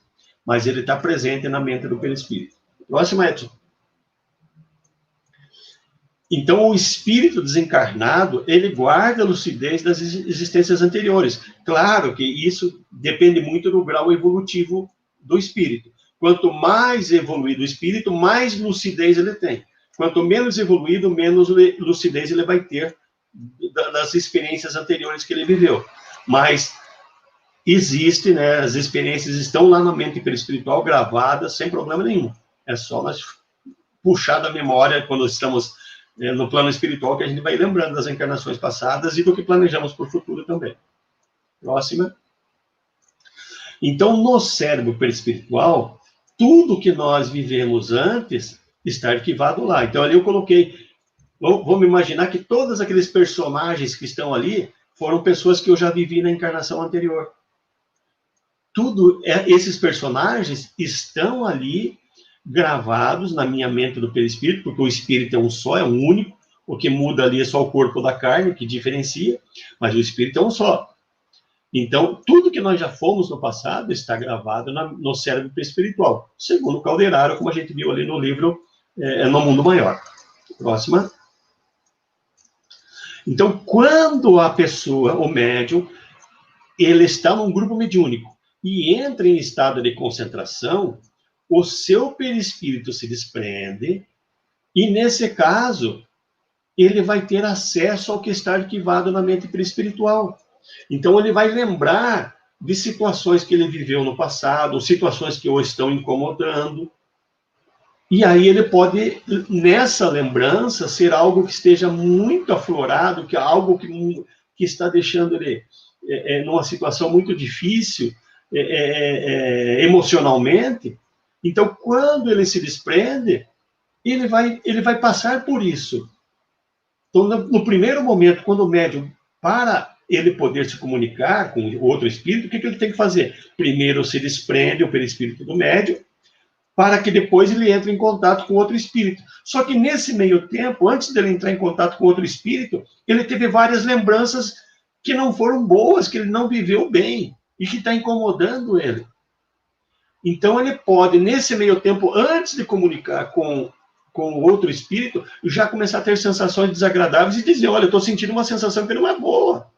mas ele está presente na mente do perispírito. Próximo, Edson. Então, o espírito desencarnado, ele guarda a lucidez das existências anteriores. Claro que isso depende muito do grau evolutivo do espírito. Quanto mais evoluído o espírito, mais lucidez ele tem. Quanto menos evoluído, menos lucidez ele vai ter das experiências anteriores que ele viveu. Mas existe, né, as experiências estão lá na mente perispiritual gravadas sem problema nenhum. É só nós puxar da memória quando estamos no plano espiritual, que a gente vai lembrando das encarnações passadas e do que planejamos para o futuro também. Próxima. Então, no cérebro perispiritual, tudo que nós vivemos antes está arquivado lá. Então, ali eu coloquei, vamos imaginar que todos aqueles personagens que estão ali foram pessoas que eu já vivi na encarnação anterior. Esses personagens estão ali gravados na minha mente do perispírito, porque o espírito é um só, é um único, o que muda ali é só o corpo da carne, que diferencia, mas o espírito é um só. Então, tudo que nós já fomos no passado está gravado no cérebro espiritual, segundo o Calderaro, como a gente viu ali no livro No Mundo Maior. Próxima. Então, quando a pessoa, o médium, ele está num grupo mediúnico e entra em estado de concentração, o seu perispírito se desprende e, nesse caso, ele vai ter acesso ao que está arquivado na mente perispiritual. Então, ele vai lembrar de situações que ele viveu no passado, situações que o estão incomodando. E aí ele pode, nessa lembrança, ser algo que esteja muito aflorado, que é algo que está deixando ele numa situação muito difícil emocionalmente. Então, quando ele se desprende, ele vai passar por isso. Então, no primeiro momento, quando o médium, para ele poder se comunicar com o outro espírito, o que ele tem que fazer? Primeiro se desprende o perispírito do médium, para que depois ele entre em contato com outro espírito. Só que nesse meio tempo, antes dele entrar em contato com outro espírito, ele teve várias lembranças que não foram boas, que ele não viveu bem, e que está incomodando ele. Então ele pode, nesse meio tempo, antes de comunicar com o outro espírito, já começar a ter sensações desagradáveis e dizer, olha, eu estou sentindo uma sensação que não é boa.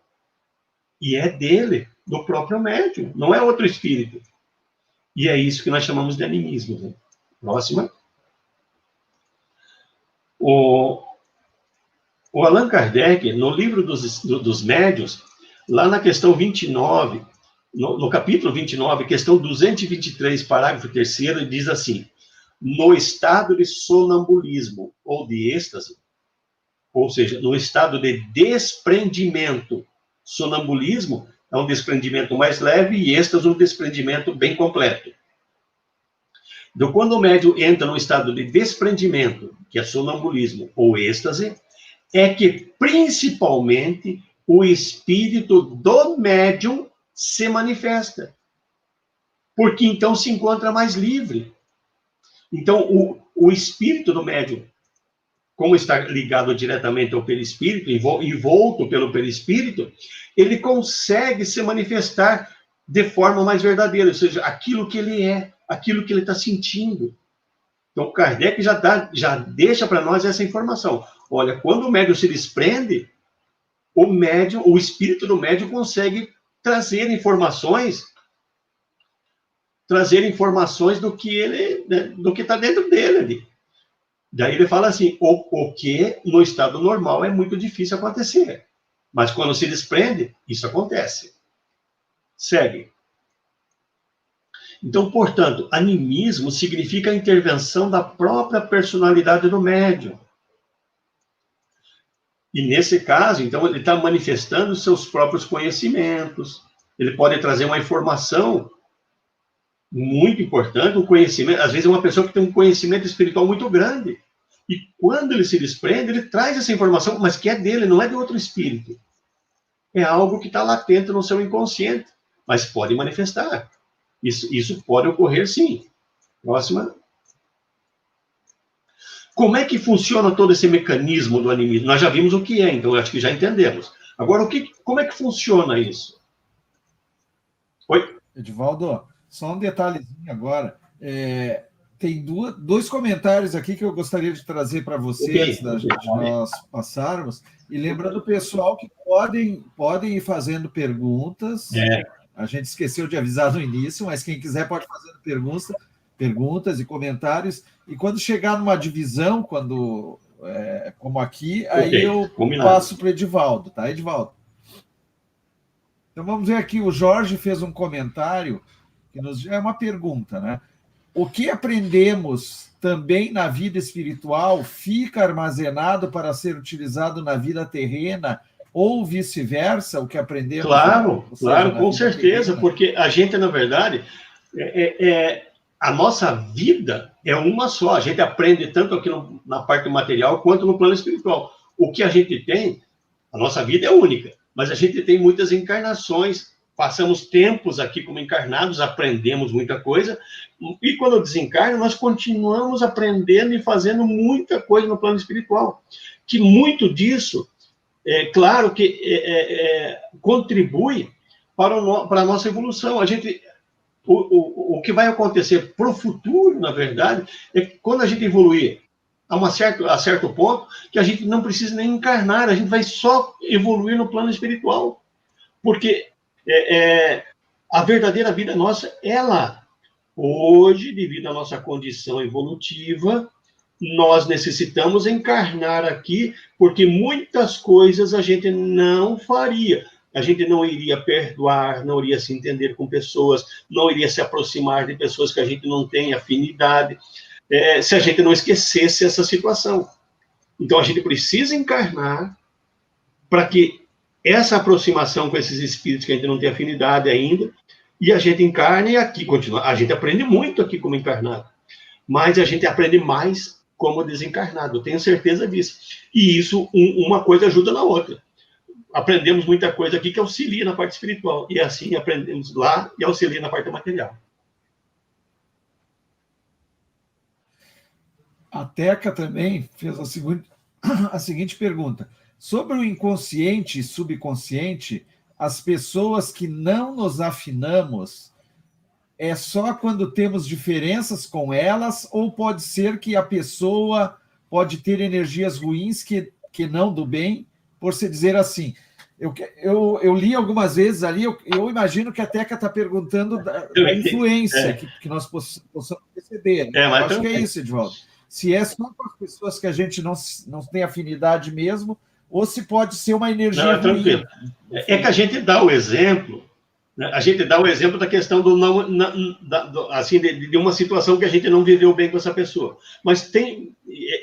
E é dele, do próprio médium, não é outro espírito. E é isso que nós chamamos de animismo. Né? Próxima. O Allan Kardec, no livro dos médiuns, lá na questão 29, no capítulo 29, questão 223, parágrafo 3º, ele diz assim, no estado de sonambulismo ou de êxtase, ou seja, no estado de desprendimento, sonambulismo é um desprendimento mais leve e êxtase um desprendimento bem completo. Então, quando o médium entra no estado de desprendimento, que é sonambulismo ou êxtase, é que principalmente o espírito do médium se manifesta. Porque então se encontra mais livre. Então, o espírito do médium, como está ligado diretamente ao perispírito, envolto pelo perispírito, ele consegue se manifestar de forma mais verdadeira, ou seja, aquilo que ele é, aquilo que ele está sentindo. Então, Kardec já deixa para nós essa informação. Olha, quando o médium se desprende, o espírito do médium consegue trazer informações do que ele, né, do que está dentro dele ali. Daí ele fala assim, o que no estado normal é muito difícil acontecer. Mas quando se desprende, isso acontece. Segue. Então, portanto, animismo significa a intervenção da própria personalidade do médium. E nesse caso, então, ele está manifestando seus próprios conhecimentos. Ele pode trazer uma informação muito importante, um conhecimento. Às vezes é uma pessoa que tem um conhecimento espiritual muito grande. E quando ele se desprende, ele traz essa informação, mas que é dele, não é de outro espírito. É algo que está latente no seu inconsciente, mas pode manifestar. Isso pode ocorrer, sim. Próxima. Como é que funciona todo esse mecanismo do animismo? Nós já vimos o que é, então acho que já entendemos. Agora, como é que funciona isso? Oi? Edivaldo, só um detalhezinho agora. Tem dois comentários aqui que eu gostaria de trazer para vocês, de nós passarmos. E lembrando o pessoal que podem ir fazendo perguntas. A gente esqueceu de avisar no início, mas quem quiser pode fazer perguntas e comentários. E quando chegar numa divisão, como aqui, aí eu passo para o Edivaldo, tá, Edivaldo? Então vamos ver aqui, o Jorge fez um comentário, que é uma pergunta, né? O que aprendemos também na vida espiritual fica armazenado para ser utilizado na vida terrena ou vice-versa, o que aprendemos? Claro, com certeza, porque a gente, na verdade, a nossa vida é uma só. A gente aprende tanto aqui na parte material quanto no plano espiritual. O que a gente tem, a nossa vida é única, mas a gente tem muitas encarnações, passamos tempos aqui como encarnados, aprendemos muita coisa, e quando desencarna, nós continuamos aprendendo e fazendo muita coisa no plano espiritual. Que muito disso, claro que contribui para a nossa evolução. O que vai acontecer para o futuro, na verdade, é que quando a gente evoluir a certo ponto, que a gente não precisa nem encarnar, a gente vai só evoluir no plano espiritual. Porque a verdadeira vida nossa é lá. Hoje, devido à nossa condição evolutiva, nós necessitamos encarnar aqui, porque muitas coisas a gente não faria. A gente não iria perdoar, não iria se entender com pessoas, não iria se aproximar de pessoas que a gente não tem afinidade. se a gente não esquecesse essa situação. Então, a gente precisa encarnar para que essa aproximação com esses espíritos que a gente não tem afinidade ainda, e a gente encarne e aqui continua. A gente aprende muito aqui como encarnado, mas a gente aprende mais como desencarnado, eu tenho certeza disso. E isso, uma coisa ajuda na outra. Aprendemos muita coisa aqui que auxilia na parte espiritual, e assim aprendemos lá e auxilia na parte material. A Teca também fez a seguinte pergunta. Sobre o inconsciente e subconsciente, as pessoas que não nos afinamos, é só quando temos diferenças com elas, ou pode ser que a pessoa pode ter energias ruins que não do bem, por se dizer assim? Eu li algumas vezes ali, eu imagino que a Teca está perguntando da influência que nós possamos receber. Né? Eu acho que é isso, Edvaldo. Se é só com as pessoas que a gente não tem afinidade mesmo, ou se pode ser uma energia não, é tranquilo. ruim. É que a gente dá o exemplo, né? A gente dá o exemplo da questão do não, assim, de uma situação que a gente não viveu bem com essa pessoa. Mas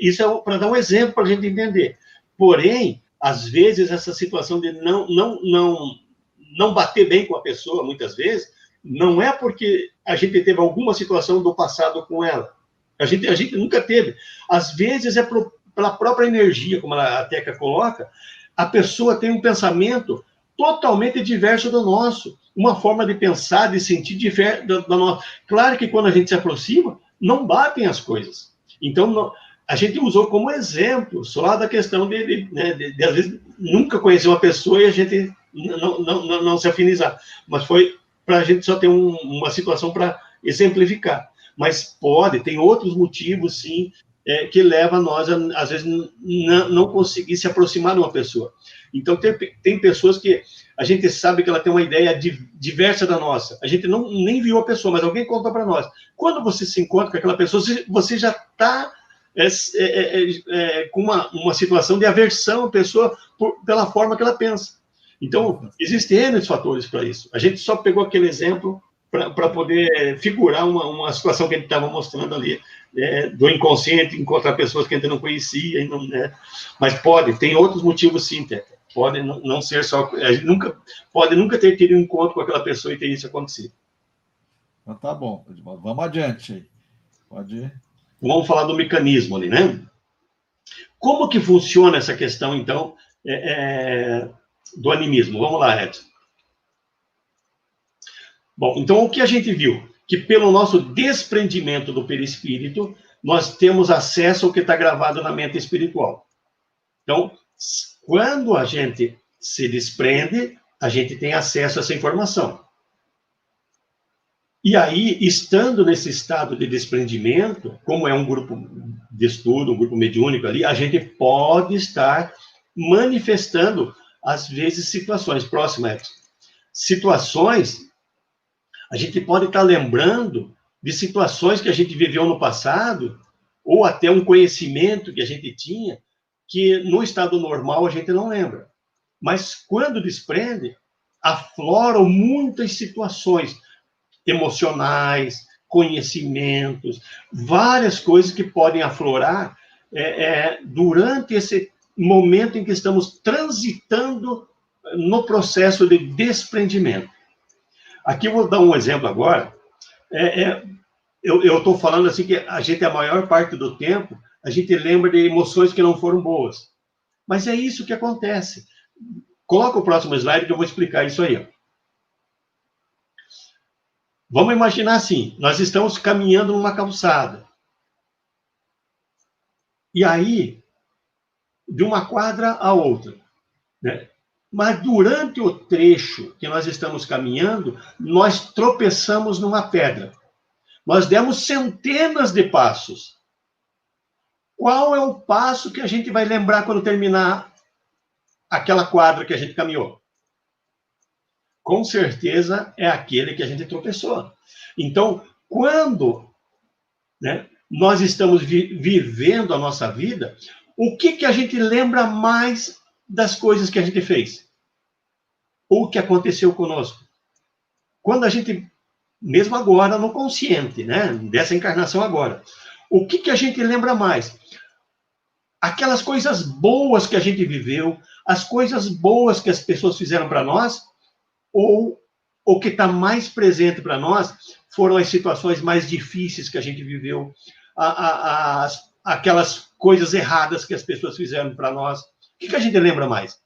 isso é para dar um exemplo para a gente entender. Porém, às vezes, essa situação de não bater bem com a pessoa, muitas vezes, não é porque a gente teve alguma situação do passado com ela. A gente nunca teve. Às vezes é pela própria energia, como a Teca coloca, a pessoa tem um pensamento totalmente diverso do nosso, uma forma de pensar, de sentir diverso da nossa. Claro que quando a gente se aproxima, não batem as coisas. Então, a gente usou como exemplo só da questão de às vezes, nunca conhecer uma pessoa e a gente não se afinizar. Mas foi para a gente só ter uma situação para exemplificar. Mas tem outros motivos, sim, que levam a nós, às vezes, não conseguir se aproximar de uma pessoa. Então, tem pessoas que a gente sabe que ela tem uma ideia diversa da nossa. A gente nem viu a pessoa, mas alguém conta para nós. Quando você se encontra com aquela pessoa, você já está com uma situação de aversão à pessoa pela forma que ela pensa. Então, existem N fatores para isso. A gente só pegou aquele exemplo para poder figurar uma situação que a gente estava mostrando ali, do inconsciente, encontrar pessoas que a gente não conhecia, mas tem outros motivos sim, Teca. Pode não ser só... A gente pode nunca ter tido um encontro com aquela pessoa e ter isso acontecido. Então tá bom, vamos adiante aí. Pode ir. Vamos falar do mecanismo ali, né? Como que funciona essa questão, então, do animismo? Vamos lá, Edson. Bom, então o que a gente viu? Que pelo nosso desprendimento do perispírito, nós temos acesso ao que está gravado na mente espiritual. Então, quando a gente se desprende, a gente tem acesso a essa informação. E aí, estando nesse estado de desprendimento, como é um grupo de estudo, um grupo mediúnico ali, a gente pode estar manifestando, às vezes, situações próximas. Situações... A gente pode estar lembrando de situações que a gente viveu no passado, ou até um conhecimento que a gente tinha, que no estado normal a gente não lembra. Mas quando desprende, afloram muitas situações emocionais, conhecimentos, várias coisas que podem aflorar durante esse momento em que estamos transitando no processo de desprendimento. Aqui eu vou dar um exemplo agora. Eu estou falando assim que a gente, a maior parte do tempo, a gente lembra de emoções que não foram boas. Mas é isso que acontece. Coloca o próximo slide que eu vou explicar isso aí. Vamos imaginar assim, nós estamos caminhando numa calçada. E aí, de uma quadra a outra, né? Mas durante o trecho que nós estamos caminhando, nós tropeçamos numa pedra. Nós demos centenas de passos. Qual é o passo que a gente vai lembrar quando terminar aquela quadra que a gente caminhou? Com certeza é aquele que a gente tropeçou. Então, quando nós estamos vivendo a nossa vida, o que a gente lembra mais das coisas que a gente fez? Ou o que aconteceu conosco? Quando a gente, mesmo agora, no consciente, dessa encarnação agora, O que a gente lembra mais? Aquelas coisas boas que a gente viveu, as coisas boas que as pessoas fizeram para nós, ou o que está mais presente para nós foram as situações mais difíceis que a gente viveu, aquelas coisas erradas que as pessoas fizeram para nós. O que a gente lembra mais?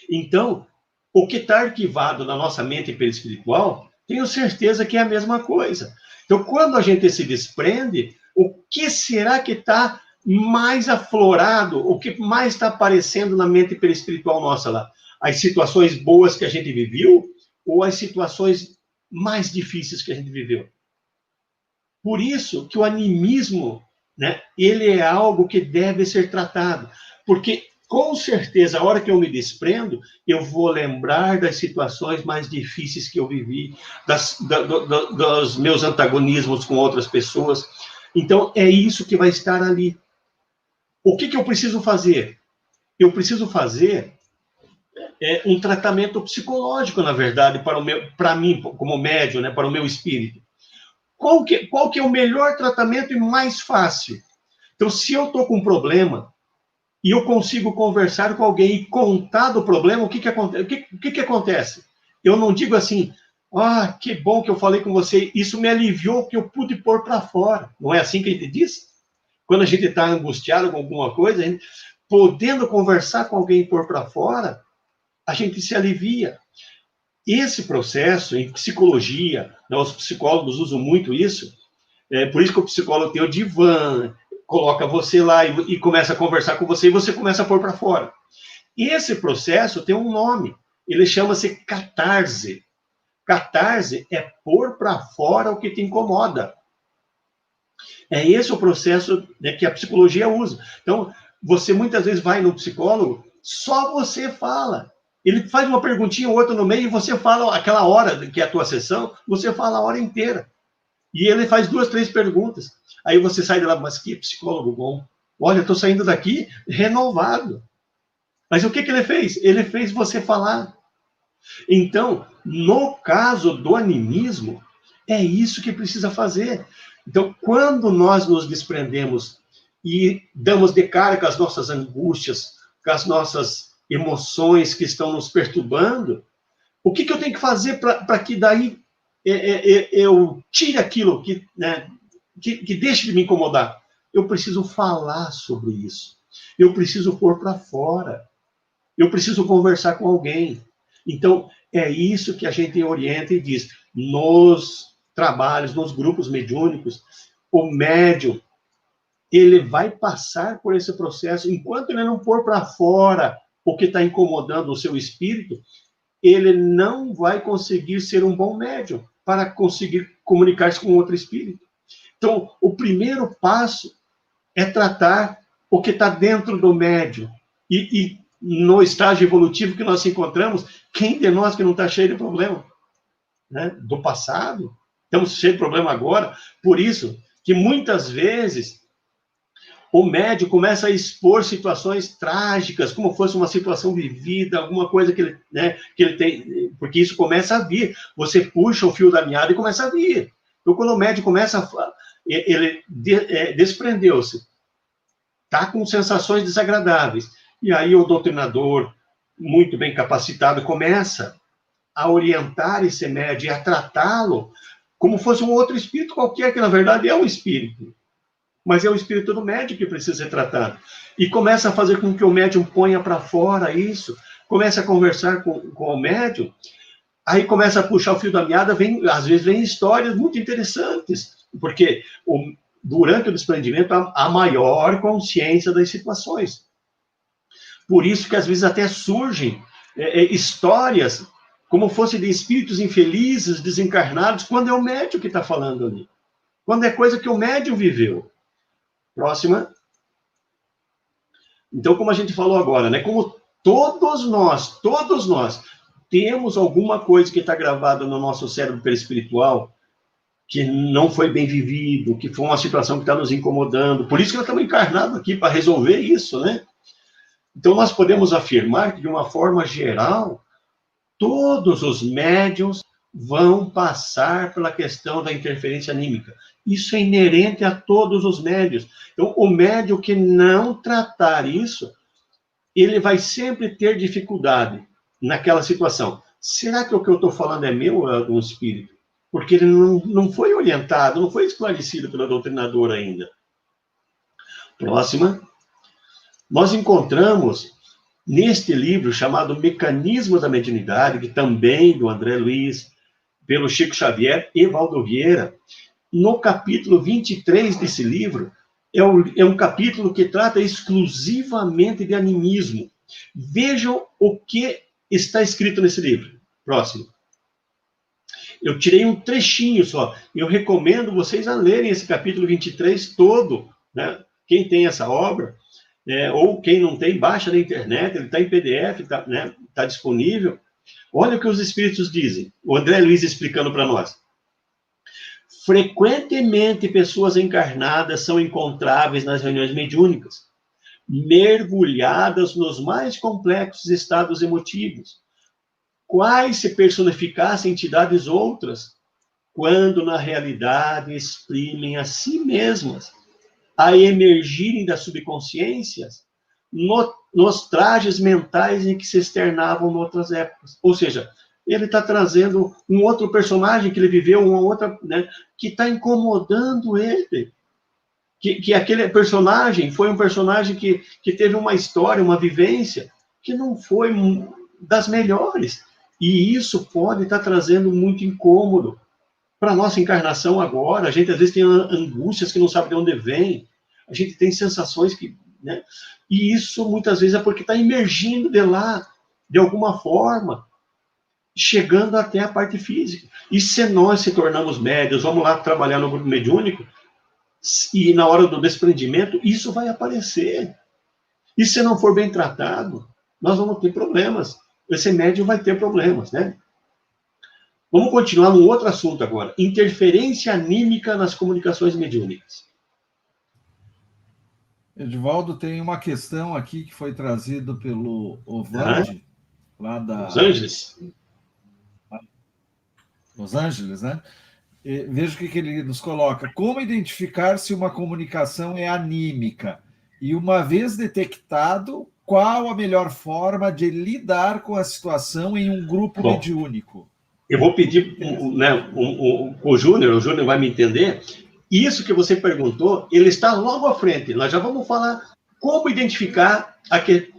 Então, o que está arquivado na nossa mente perispiritual, tenho certeza que é a mesma coisa. Então, quando a gente se desprende, o que será que está mais aflorado, o que mais está aparecendo na mente perispiritual nossa lá? As situações boas que a gente viveu ou as situações mais difíceis que a gente viveu? Por isso que o animismo, né, ele é algo que deve ser tratado, porque com certeza, a hora que eu me desprendo, eu vou lembrar das situações mais difíceis que eu vivi, dos meus antagonismos com outras pessoas. Então, é isso que vai estar ali. O que eu preciso fazer? Eu preciso fazer um tratamento psicológico, na verdade, para mim, como médium, né, para o meu espírito. Qual que é o melhor tratamento e mais fácil? Então, se eu estou com um problema, e eu consigo conversar com alguém e contar do problema, o que acontece? Eu não digo assim, que bom que eu falei com você, isso me aliviou, que eu pude pôr para fora. Não é assim que a gente diz? Quando a gente está angustiado com alguma coisa, a gente, podendo conversar com alguém e pôr para fora, a gente se alivia. Esse processo, em psicologia, né, os psicólogos usam muito isso, por isso que o psicólogo tem o divã, coloca você lá e começa a conversar com você e você começa a pôr para fora. E esse processo tem um nome, ele chama-se catarse. Catarse é pôr para fora o que te incomoda. É esse o processo, né, que a psicologia usa. Então, você muitas vezes vai no psicólogo, só você fala. Ele faz uma perguntinha ou outra no meio e você fala aquela hora que é a tua sessão, você fala a hora inteira. E ele faz 2, 3 perguntas. Aí você sai de lá, mas que psicólogo bom. Olha, eu estou saindo daqui renovado. Mas o que ele fez? Ele fez você falar. Então, no caso do animismo, é isso que precisa fazer. Então, quando nós nos desprendemos e damos de cara com as nossas angústias, com as nossas emoções que estão nos perturbando, o que eu tenho que fazer para que daí eu tire aquilo que, né, que deixe de me incomodar? Eu preciso falar sobre isso. Eu preciso pôr para fora. Eu preciso conversar com alguém. Então, é isso que a gente orienta e diz. Nos trabalhos, nos grupos mediúnicos, o médium, ele vai passar por esse processo. Enquanto ele não pôr para fora o que está incomodando o seu espírito, ele não vai conseguir ser um bom médium para conseguir comunicar-se com outro espírito. Então, o primeiro passo é tratar o que está dentro do médium. E no estágio evolutivo que nós encontramos, quem de nós que não está cheio de problema? Né? Do passado? Estamos cheios de problema agora. Por isso que muitas vezes o médium começa a expor situações trágicas, como fosse uma situação vivida, alguma coisa que ele tem, porque isso começa a vir. Você puxa o fio da meada e começa a vir. Então, quando o médium começa ele desprendeu-se, está com sensações desagradáveis, e aí o doutrinador, muito bem capacitado, começa a orientar esse médium e a tratá-lo como fosse um outro espírito qualquer, que na verdade é um espírito. Mas é o espírito do médium que precisa ser tratado. E começa a fazer com que o médium ponha para fora isso, começa a conversar com o médium, aí começa a puxar o fio da meada, às vezes vem histórias muito interessantes, porque durante o desprendimento há maior consciência das situações. Por isso que às vezes até surgem histórias como fosse de espíritos infelizes, desencarnados, quando é o médium que está falando ali. Quando é coisa que o médium viveu. Próxima. Então, como a gente falou agora, né? Como todos nós temos alguma coisa que está gravada no nosso cérebro perispiritual que não foi bem vivido, que foi uma situação que está nos incomodando. Por isso que nós estamos encarnados aqui, para resolver isso, né? Então, nós podemos afirmar que, de uma forma geral, todos os médiuns vão passar pela questão da interferência anímica. Isso é inerente a todos os médios. Então, o médio que não tratar isso, ele vai sempre ter dificuldade naquela situação. Será que o que eu estou falando é meu ou é algum espírito? Porque ele não foi orientado, não foi esclarecido pelo doutrinador ainda. Próxima. Nós encontramos neste livro chamado Mecanismo da Mediunidade, que também do André Luiz, pelo Chico Xavier e Valdo Vieira, no capítulo 23 desse livro, é um capítulo que trata exclusivamente de animismo. Vejam o que está escrito nesse livro. Próximo. Eu tirei um trechinho só. Eu recomendo vocês a lerem esse capítulo 23 todo, né? Quem tem essa obra, ou quem não tem, baixa na internet, ele está em PDF, está, né, tá disponível. Olha o que os espíritos dizem. O André Luiz explicando para nós. Frequentemente, pessoas encarnadas são encontráveis nas reuniões mediúnicas, mergulhadas nos mais complexos estados emotivos, quais se personificassem entidades outras, quando na realidade exprimem a si mesmas, a emergirem das subconsciências nos trajes mentais em que se externavam em outras épocas. Ou seja, ele está trazendo um outro personagem que ele viveu, uma outra, né, que está incomodando ele. Que aquele personagem foi um personagem que teve uma história, uma vivência, que não foi das melhores. E isso pode estar trazendo muito incômodo para a nossa encarnação agora. A gente, às vezes, tem angústias que não sabe de onde vem. A gente tem sensações que... né? E isso, muitas vezes, é porque está emergindo de lá, de alguma forma, chegando até a parte física. E se nós se tornamos médios, vamos lá trabalhar no grupo mediúnico, e na hora do desprendimento, isso vai aparecer. E se não for bem tratado, nós vamos ter problemas. Esse médium vai ter problemas, né? Vamos continuar num outro assunto agora. Interferência anímica nas comunicações mediúnicas. Edivaldo, tem uma questão aqui que foi trazida pelo Ovande, lá da... Los Angeles. Los Angeles, né? Veja o que ele nos coloca. Como identificar se uma comunicação é anímica? E uma vez detectado, qual a melhor forma de lidar com a situação em um grupo mediúnico? Eu vou pedir, né, o Júnior vai me entender. Isso que você perguntou, ele está logo à frente. Nós já vamos falar como identificar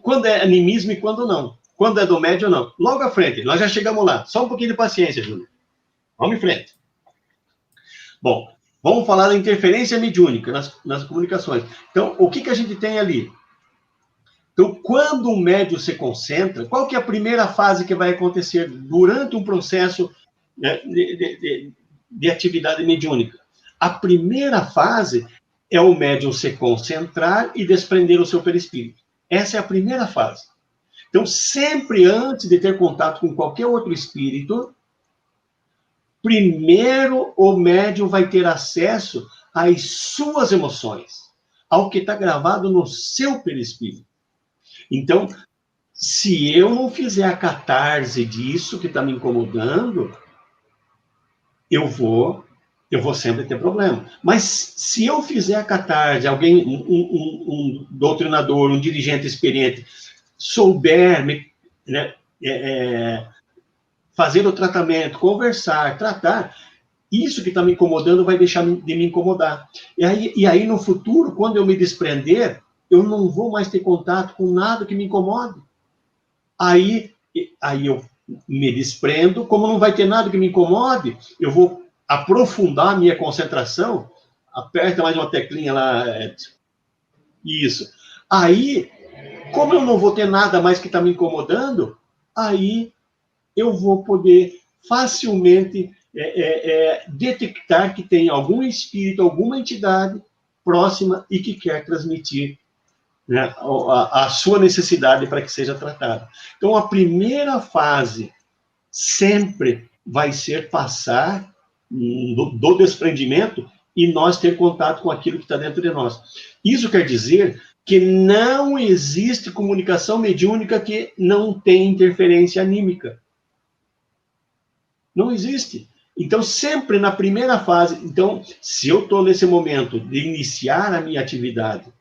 quando é animismo e quando não. Quando é do médio ou não. Logo à frente, nós já chegamos lá. Só um pouquinho de paciência, Júnior. Vamos em frente. Bom, vamos falar da interferência mediúnica nas comunicações. Então, o que a gente tem ali? Então, quando o médium se concentra, qual que é a primeira fase que vai acontecer durante um processo, né, de atividade mediúnica? A primeira fase é o médium se concentrar e desprender o seu perispírito. Essa é a primeira fase. Então, sempre antes de ter contato com qualquer outro espírito, primeiro o médium vai ter acesso às suas emoções, ao que está gravado no seu perispírito. Então, se eu não fizer a catarse disso que está me incomodando, eu vou sempre ter problema. Mas se eu fizer a catarse, alguém, um doutrinador, um dirigente experiente, souber né, fazer o tratamento, conversar, tratar, isso que está me incomodando vai deixar de me incomodar. E aí, no futuro, quando eu me desprender, eu não vou mais ter contato com nada que me incomode. Aí eu me desprendo, como não vai ter nada que me incomode, eu vou aprofundar a minha concentração. Aperta mais uma teclinha lá, Edson. Isso. Aí, como eu não vou ter nada mais que está me incomodando, aí eu vou poder facilmente detectar que tem algum espírito, alguma entidade próxima e que quer transmitir, né, a sua necessidade para que seja tratada. Então, a primeira fase sempre vai ser passar do desprendimento e nós ter contato com aquilo que está dentro de nós. Isso quer dizer que não existe comunicação mediúnica que não tem interferência anímica. Não existe. Então, sempre na primeira fase, então, se eu estou nesse momento de iniciar a minha atividade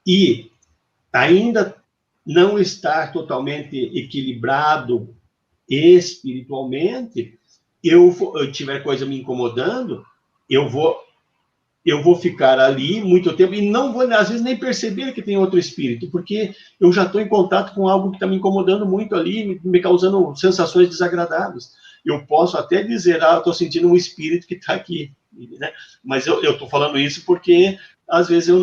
e ainda não estar totalmente equilibrado espiritualmente, eu tiver coisa me incomodando, eu vou ficar ali muito tempo e não vou, às vezes, nem perceber que tem outro espírito, porque eu já estou em contato com algo que está me incomodando muito ali, me causando sensações desagradáveis. Eu posso até dizer, eu estou sentindo um espírito que está aqui, né? Mas eu estou falando isso porque, às vezes, eu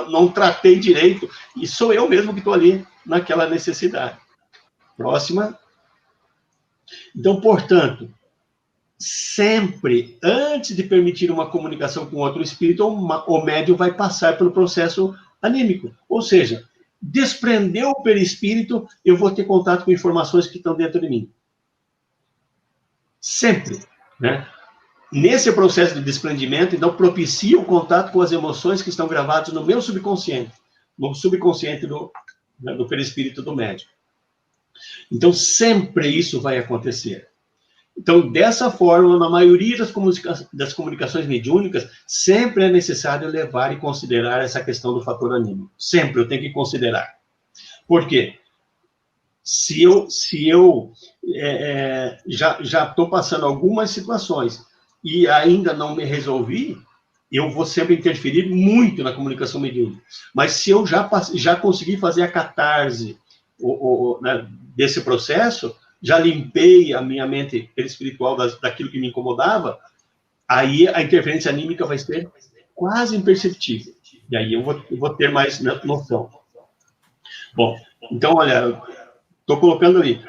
não tratei direito, e sou eu mesmo que estou ali naquela necessidade. Próxima. Então, portanto, sempre, antes de permitir uma comunicação com outro espírito, o médium vai passar pelo processo anímico. Ou seja, desprendeu o perispírito, eu vou ter contato com informações que estão dentro de mim. Sempre, né? Nesse processo de desprendimento, então, propicia o contato com as emoções que estão gravadas no meu subconsciente, no subconsciente do perispírito do médium. Então, sempre isso vai acontecer. Então, dessa forma, na maioria das comunicações mediúnicas, sempre é necessário levar e considerar essa questão do fator anímico. Sempre eu tenho que considerar. Por quê? Se eu já estou passando algumas situações e ainda não me resolvi, eu vou sempre interferir muito na comunicação mediúnica. Mas se eu já consegui fazer a catarse né, desse processo, já limpei a minha mente espiritual daquilo que me incomodava, aí a interferência anímica vai ser quase imperceptível. E aí eu vou ter mais noção. Bom, então, olha, estou colocando ali.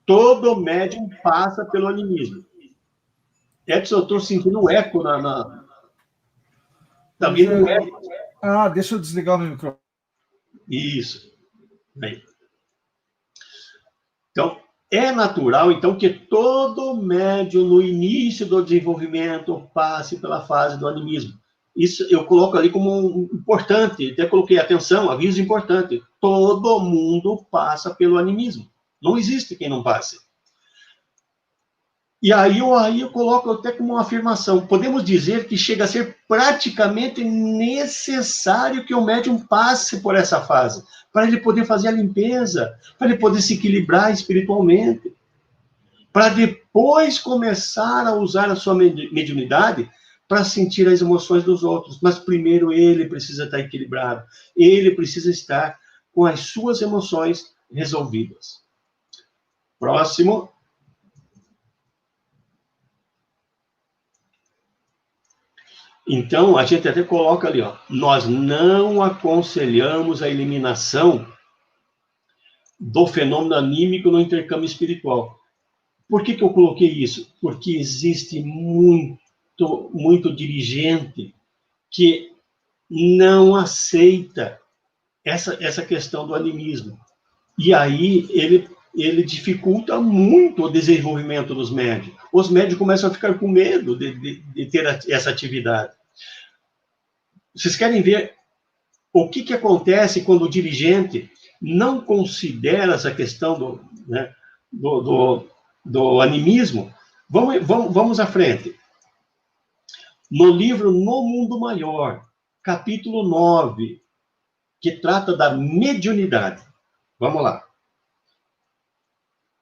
Todo médium passa pelo animismo. Edson, eu estou sentindo um eco na... Está vindo um eco. Deixa eu desligar o meu microfone. Isso. Aí. Então, é natural, então, que todo médium, no início do desenvolvimento, passe pela fase do animismo. Isso eu coloco ali como importante, até coloquei atenção, aviso importante. Todo mundo passa pelo animismo. Não existe quem não passe. E aí eu coloco até como uma afirmação. Podemos dizer que chega a ser praticamente necessário que o médium passe por essa fase, para ele poder fazer a limpeza, para ele poder se equilibrar espiritualmente, para depois começar a usar a sua mediunidade para sentir as emoções dos outros. Mas primeiro ele precisa estar equilibrado, ele precisa estar com as suas emoções resolvidas. Próximo. Então, a gente até coloca ali, nós não aconselhamos a eliminação do fenômeno anímico no intercâmbio espiritual. Por que eu coloquei isso? Porque existe muito dirigente que não aceita essa questão do animismo. E aí ele dificulta muito o desenvolvimento dos médios. Os médios começam a ficar com medo de ter essa atividade. Vocês querem ver o que acontece quando o dirigente não considera essa questão do animismo? Vamos à frente. No livro No Mundo Maior, capítulo 9, que trata da mediunidade. Vamos lá.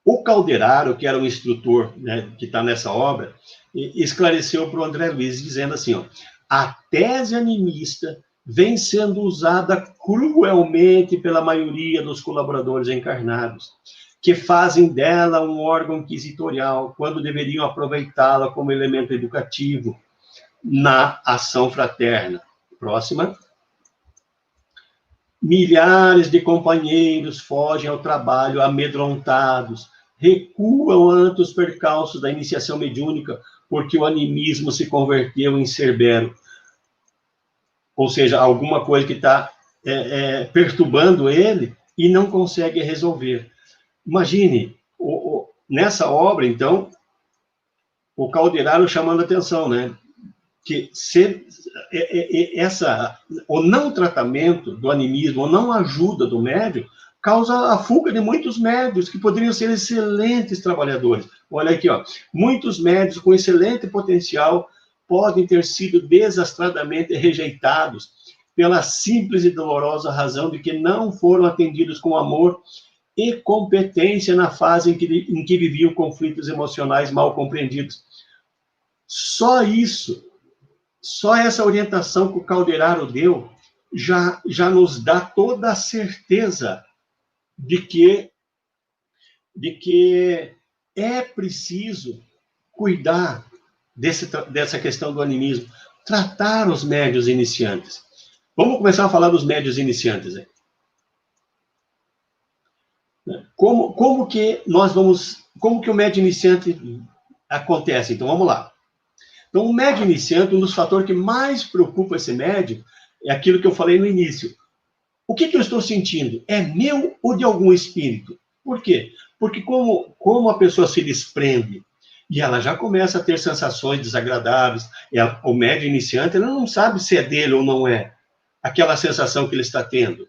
O Calderaro, que era o instrutor, né, que está nessa obra, esclareceu para o André Luiz, dizendo assim, a tese animista vem sendo usada cruelmente pela maioria dos colaboradores encarnados, que fazem dela um órgão inquisitorial, quando deveriam aproveitá-la como elemento educativo na ação fraterna. Próxima. Milhares de companheiros fogem ao trabalho amedrontados, recuam ante os percalços da iniciação mediúnica, porque o animismo se converteu em cerbero. Ou seja, alguma coisa que está perturbando ele e não consegue resolver. Imagine, nessa obra, então, o Calderaro chamando a atenção, né? Que o não tratamento do animismo, ou não ajuda do médium, causa a fuga de muitos médios que poderiam ser excelentes trabalhadores. Olha aqui, ó, muitos médios com excelente potencial podem ter sido desastradamente rejeitados pela simples e dolorosa razão de que não foram atendidos com amor e competência na fase em que viviam conflitos emocionais mal compreendidos. Só isso, só essa orientação que o Calderaro deu, já nos dá toda a certeza de que é preciso cuidar dessa questão do animismo, tratar os médios iniciantes. Vamos começar a falar dos médios iniciantes. Como que o médio iniciante acontece? Então, vamos lá. Então, o médio iniciante, um dos fatores que mais preocupa esse médio, é aquilo que eu falei no início. O que eu estou sentindo? É meu ou de algum espírito? Por quê? Porque como a pessoa se desprende e ela já começa a ter sensações desagradáveis, o médio iniciante, ela não sabe se é dele ou não é aquela sensação que ele está tendo.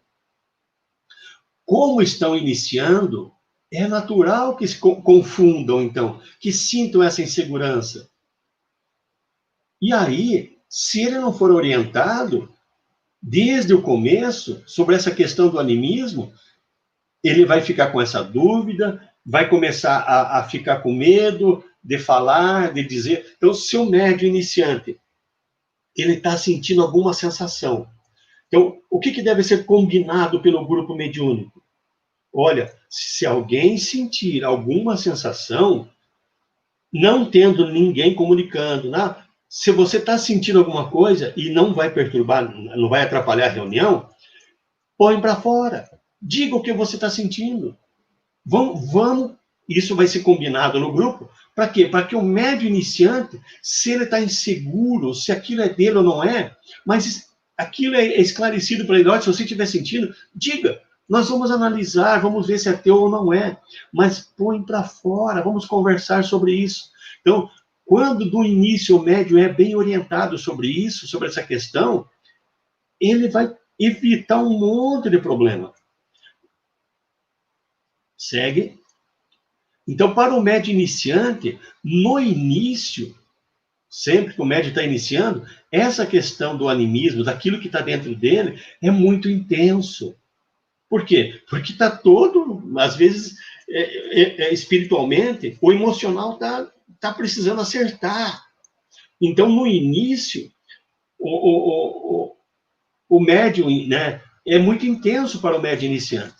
Como estão iniciando, é natural que se confundam, então, que sintam essa insegurança. E aí, se ele não for orientado, desde o começo, sobre essa questão do animismo, ele vai ficar com essa dúvida, vai começar a ficar com medo de falar, de dizer. Então, se o médio iniciante, ele está sentindo alguma sensação, então, o que deve ser combinado pelo grupo mediúnico? Olha, se alguém sentir alguma sensação, não tendo ninguém comunicando, se você está sentindo alguma coisa e não vai perturbar, não vai atrapalhar a reunião, põe para fora. Diga o que você está sentindo. Vamos, isso vai ser combinado no grupo. Para quê? Para que o médio iniciante, se ele está inseguro, se aquilo é dele ou não é, mas aquilo é esclarecido para ele. Olha, se você estiver sentindo, diga. Nós vamos analisar, vamos ver se é teu ou não é. Mas põe para fora, vamos conversar sobre isso. Então, quando do início o médium é bem orientado sobre isso, sobre essa questão, ele vai evitar um monte de problema. Segue. Então, para o médium iniciante, no início, sempre que o médium está iniciando, essa questão do animismo, daquilo que está dentro dele, é muito intenso. Por quê? Porque está todo, às vezes, espiritualmente, o emocional está precisando acertar. Então, no início, o médium, né, é muito intenso para o médium iniciante.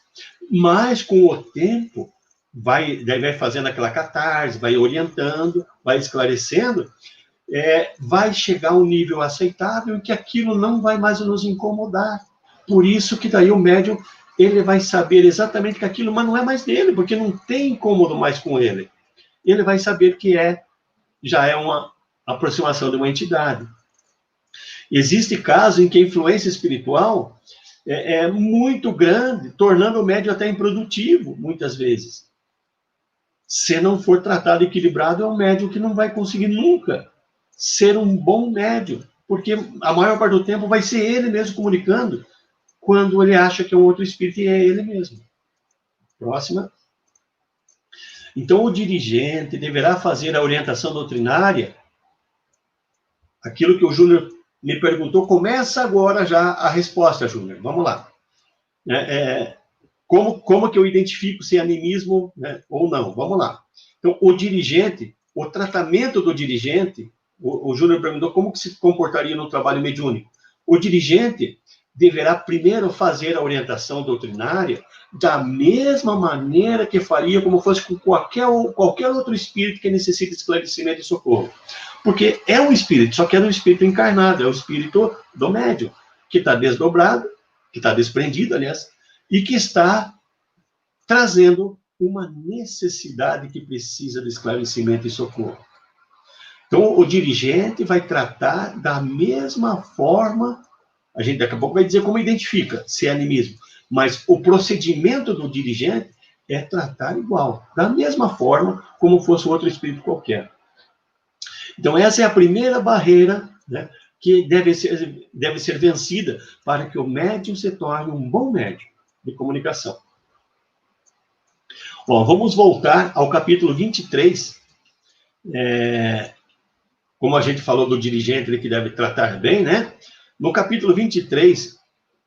Mas, com o tempo, vai fazendo aquela catarse, vai orientando, vai esclarecendo, vai chegar a um nível aceitável em que aquilo não vai mais nos incomodar. Por isso que daí o médium, ele vai saber exatamente que aquilo, mas não é mais dele, porque não tem incômodo mais com ele. Ele vai saber que já é uma aproximação de uma entidade. Existe caso em que a influência espiritual é muito grande, tornando o médium até improdutivo, muitas vezes. Se não for tratado equilibrado, é um médium que não vai conseguir nunca ser um bom médium, porque a maior parte do tempo vai ser ele mesmo comunicando, quando ele acha que é um outro espírito e é ele mesmo. Próxima. Então, o dirigente deverá fazer a orientação doutrinária. Aquilo que o Júnior me perguntou, começa agora já a resposta, Júnior. Vamos lá. Como que eu identifico se é animismo, né, ou não? Vamos lá. Então, o dirigente, o tratamento do dirigente, o Júnior perguntou como que se comportaria no trabalho mediúnico. O dirigente deverá primeiro fazer a orientação doutrinária da mesma maneira que faria como fosse com qualquer outro espírito que necessite esclarecimento e socorro. Porque é um espírito, só que é um espírito encarnado, é o espírito do médium, que está desdobrado, que está desprendido, aliás, e que está trazendo uma necessidade que precisa de esclarecimento e socorro. Então, o dirigente vai tratar da mesma forma. A gente daqui a pouco vai dizer como identifica se é animismo, mas o procedimento do dirigente é tratar igual, da mesma forma como fosse outro espírito qualquer. Então, essa é a primeira barreira, né, que deve ser vencida para que o médium se torne um bom médium de comunicação. Bom, vamos voltar ao capítulo 23. Como a gente falou do dirigente, ele que deve tratar bem, né? No capítulo 23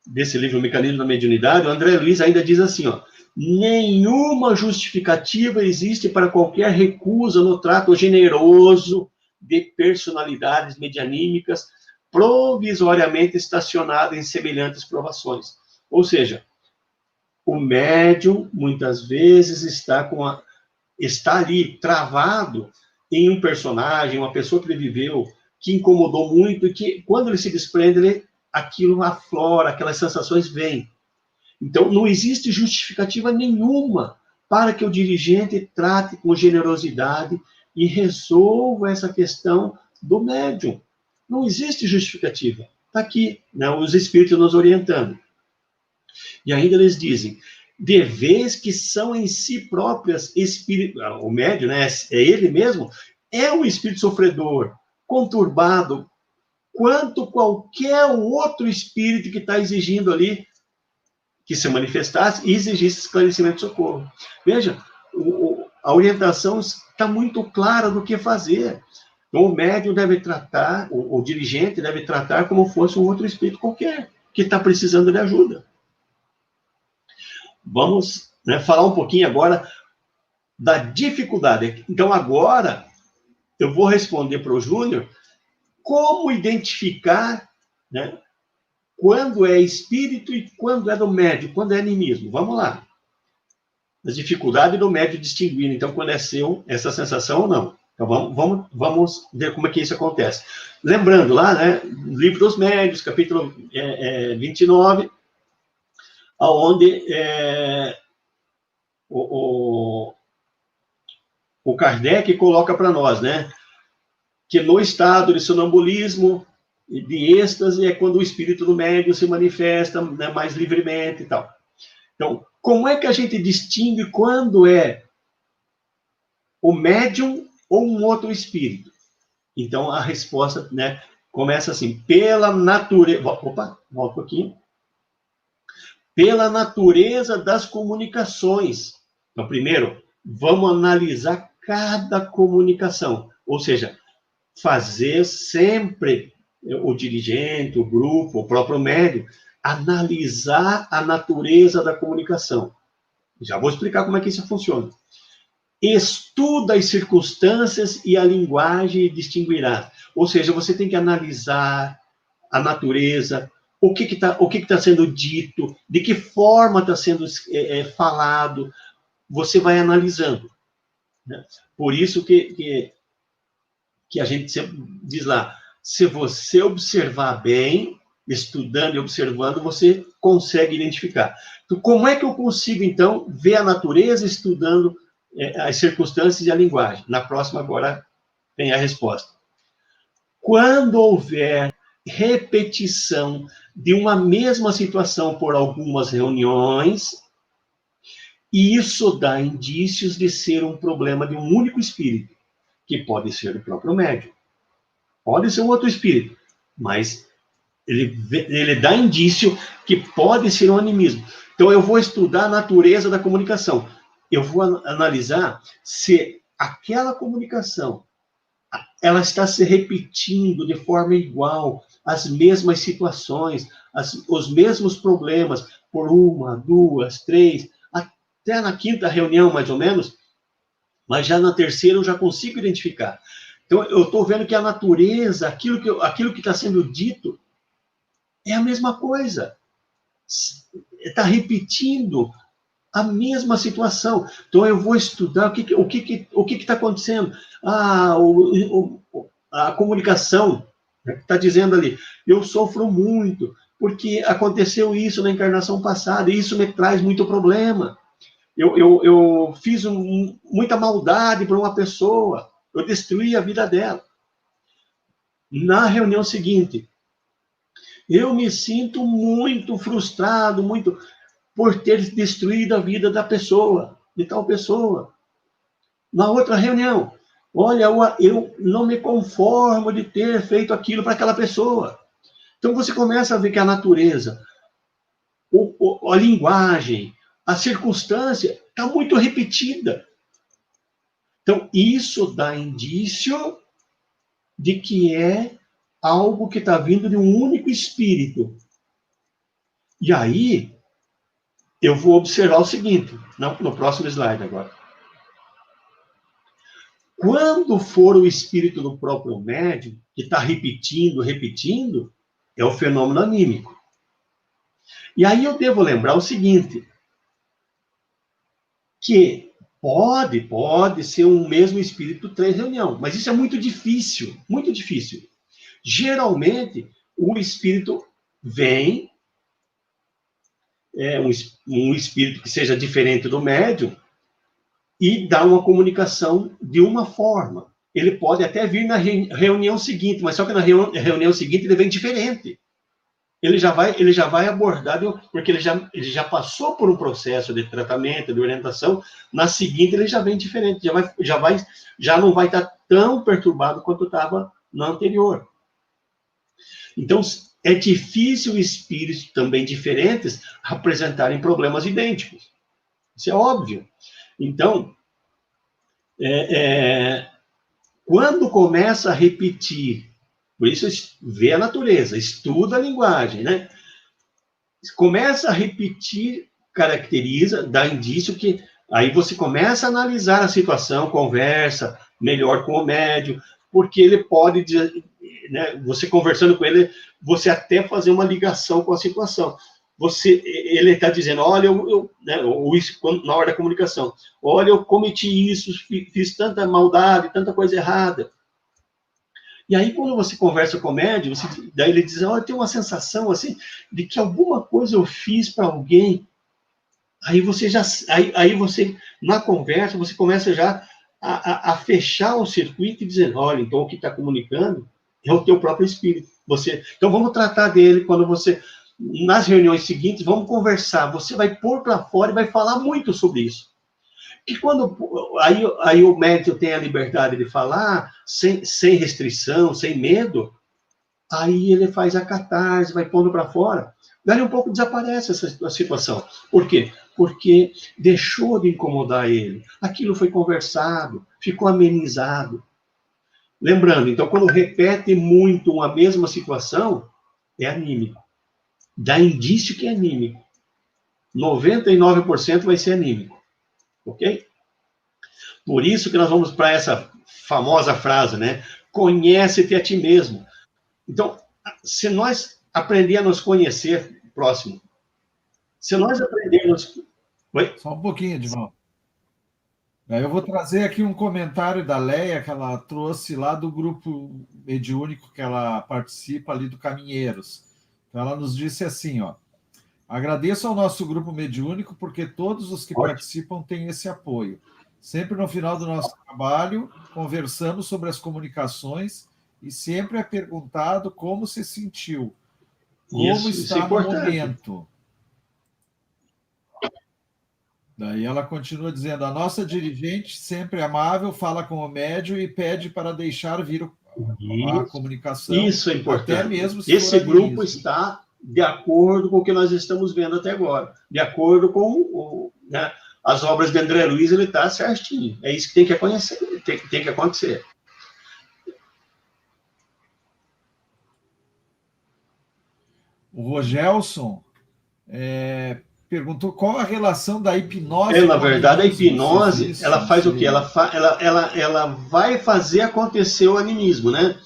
desse livro, O Mecanismo da Mediunidade, o André Luiz ainda diz assim, ó, nenhuma justificativa existe para qualquer recusa no trato generoso de personalidades medianímicas provisoriamente estacionadas em semelhantes provações. Ou seja, o médium, muitas vezes, está ali travado em um personagem, uma pessoa que ele viveu, que incomodou muito, e que, quando ele se desprende, aquilo aflora, aquelas sensações vêm. Então, não existe justificativa nenhuma para que o dirigente trate com generosidade e resolva essa questão do médium. Não existe justificativa. Está aqui, né, os espíritos nos orientando. E ainda eles dizem, de vez que são em si próprias espírito, o médium, né, é ele mesmo, é um espírito sofredor, conturbado, quanto qualquer outro espírito que está exigindo ali que se manifestasse e exigisse esclarecimento de socorro. Veja, a orientação está muito clara do que fazer. Então, o médium deve tratar, o dirigente deve tratar como fosse um outro espírito qualquer, que está precisando de ajuda. Vamos, né, falar um pouquinho agora da dificuldade. Então, agora, eu vou responder para o Júnior como identificar, né, quando é espírito e quando é do médium, quando é animismo. Vamos lá. A dificuldade do médium distinguir, então, quando é seu essa sensação ou não. Então, vamos ver como é que isso acontece. Lembrando lá, né, Livro dos Médiuns, capítulo 29, onde o Kardec coloca para nós, né, que no estado de sonambulismo, de êxtase, é quando o espírito do médium se manifesta, né, mais livremente e tal. Então, como é que a gente distingue quando é o médium ou um outro espírito? Então, a resposta, né, começa assim, pela natureza... Opa, volta um pouquinho. Pela natureza das comunicações. Então, primeiro, vamos analisar cada comunicação. Ou seja, fazer sempre o dirigente, o grupo, o próprio médium, analisar a natureza da comunicação. Já vou explicar como é que isso funciona. Estuda as circunstâncias e a linguagem e distinguirá. Ou seja, você tem que analisar a natureza, o que está sendo dito, de que forma está sendo falado, você vai analisando. Né? Por isso que a gente sempre diz lá, se você observar bem, estudando e observando, você consegue identificar. Então, como é que eu consigo, então, ver a natureza estudando as circunstâncias e a linguagem? Na próxima, agora, tem a resposta. Quando houver repetição de uma mesma situação por algumas reuniões, isso dá indícios de ser um problema de um único espírito, que pode ser o próprio médium. Pode ser um outro espírito, mas ele dá indício que pode ser um animismo. Então, eu vou estudar a natureza da comunicação. Eu vou analisar se aquela comunicação ela está se repetindo de forma igual, as mesmas situações, os mesmos problemas, por uma, duas, três, até na quinta reunião, mais ou menos, mas já na terceira eu já consigo identificar. Então, eu estou vendo que a natureza, aquilo que está sendo dito, é a mesma coisa. Está repetindo a mesma situação. Então, eu vou estudar o que está acontecendo. A comunicação está dizendo ali, eu sofro muito, porque aconteceu isso na encarnação passada, e isso me traz muito problema. Eu fiz muita maldade para uma pessoa, eu destruí a vida dela. Na reunião seguinte, eu me sinto muito frustrado, por ter destruído a vida da pessoa, de tal pessoa. Na outra reunião, olha, eu não me conformo de ter feito aquilo para aquela pessoa. Então você começa a ver que a natureza, a linguagem, a circunstância está muito repetida. Então, isso dá indício de que é algo que está vindo de um único espírito. E aí, eu vou observar o seguinte, no próximo slide agora. Quando for o espírito do próprio médium, que está repetindo, é o fenômeno anímico. E aí eu devo lembrar o seguinte, que pode ser um mesmo espírito 3 reuniões, mas isso é muito difícil, muito difícil. Geralmente, o espírito vem, um espírito que seja diferente do médium, e dá uma comunicação de uma forma. Ele pode até vir na reunião seguinte, mas só que na reunião seguinte ele vem diferente. Ele já vai abordar, porque ele já passou por um processo de tratamento, de orientação, na seguinte ele já vem diferente, já não vai estar tão perturbado quanto estava na anterior. Então, é difícil espíritos também diferentes apresentarem problemas idênticos. Isso é óbvio. Então, quando começa a repetir, por isso vê a natureza, estuda a linguagem, né? Começa a repetir, caracteriza, dá indício que aí você começa a analisar a situação, conversa melhor com o médium, porque ele pode dizer, né, você conversando com ele, você até fazer uma ligação com a situação. Ele está dizendo, olha, na hora da comunicação, olha, eu cometi isso, fiz tanta maldade, tanta coisa errada. E aí, quando você conversa com o médium, daí ele diz, olha, tem uma sensação, assim, de que alguma coisa eu fiz para alguém. Aí você, na conversa, você começa já a fechar o circuito e dizer, olha, então o que está comunicando é o teu próprio espírito. Então, vamos tratar dele quando você... Nas reuniões seguintes, vamos conversar. Você vai pôr para fora e vai falar muito sobre isso. E quando aí o médium tem a liberdade de falar, sem restrição, sem medo, aí ele faz a catarse, vai pondo para fora. Daí um pouco desaparece essa situação. Por quê? Porque deixou de incomodar ele. Aquilo foi conversado, ficou amenizado. Lembrando, então, quando repete muito uma mesma situação, é anímico. Dá indício que é anímico. 99% vai ser anímico. Ok? Por isso que nós vamos para essa famosa frase, né? Conhece-te a ti mesmo. Então, se nós aprender a nos conhecer, próximo, se nós aprendermos... Oi? Só um pouquinho, Edvaldo. Eu vou trazer aqui um comentário da Leia, que ela trouxe lá do grupo mediúnico que ela participa ali do Caminheiros. Então, ela nos disse assim, ó, agradeço ao nosso grupo mediúnico porque todos os que participam têm esse apoio. Sempre no final do nosso trabalho, conversamos sobre as comunicações e sempre é perguntado como se sentiu, como está no momento. Daí ela continua dizendo, a nossa dirigente, sempre amável, fala com o médium e pede para deixar vir a comunicação. Isso é importante. Até mesmo se esse grupo está de acordo com o que nós estamos vendo até agora. De acordo com as obras de André Luiz, ele está certinho. É isso que tem que acontecer. Tem que acontecer. O Rogelson perguntou qual a relação da hipnose... na verdade, a hipnose, ela faz o quê? Ela vai fazer acontecer o animismo, né?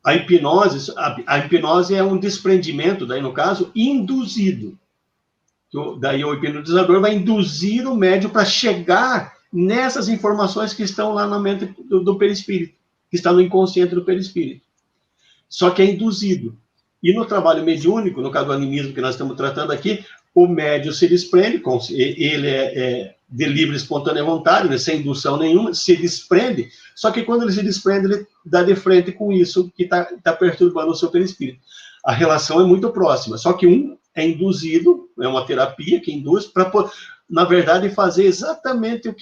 A hipnose é um desprendimento, daí no caso, induzido. Daí o hipnotizador vai induzir o médium para chegar nessas informações que estão lá na mente do perispírito, que está no inconsciente do perispírito. Só que é induzido. E no trabalho mediúnico, no caso do animismo que nós estamos tratando aqui, o médium se desprende, ele é de livre e espontânea vontade, né, sem indução nenhuma, se desprende, só que quando ele se desprende, ele dá de frente com isso que está perturbando o seu perispírito. A relação é muito próxima, só que um é induzido, é uma terapia que induz, para, na verdade, fazer exatamente o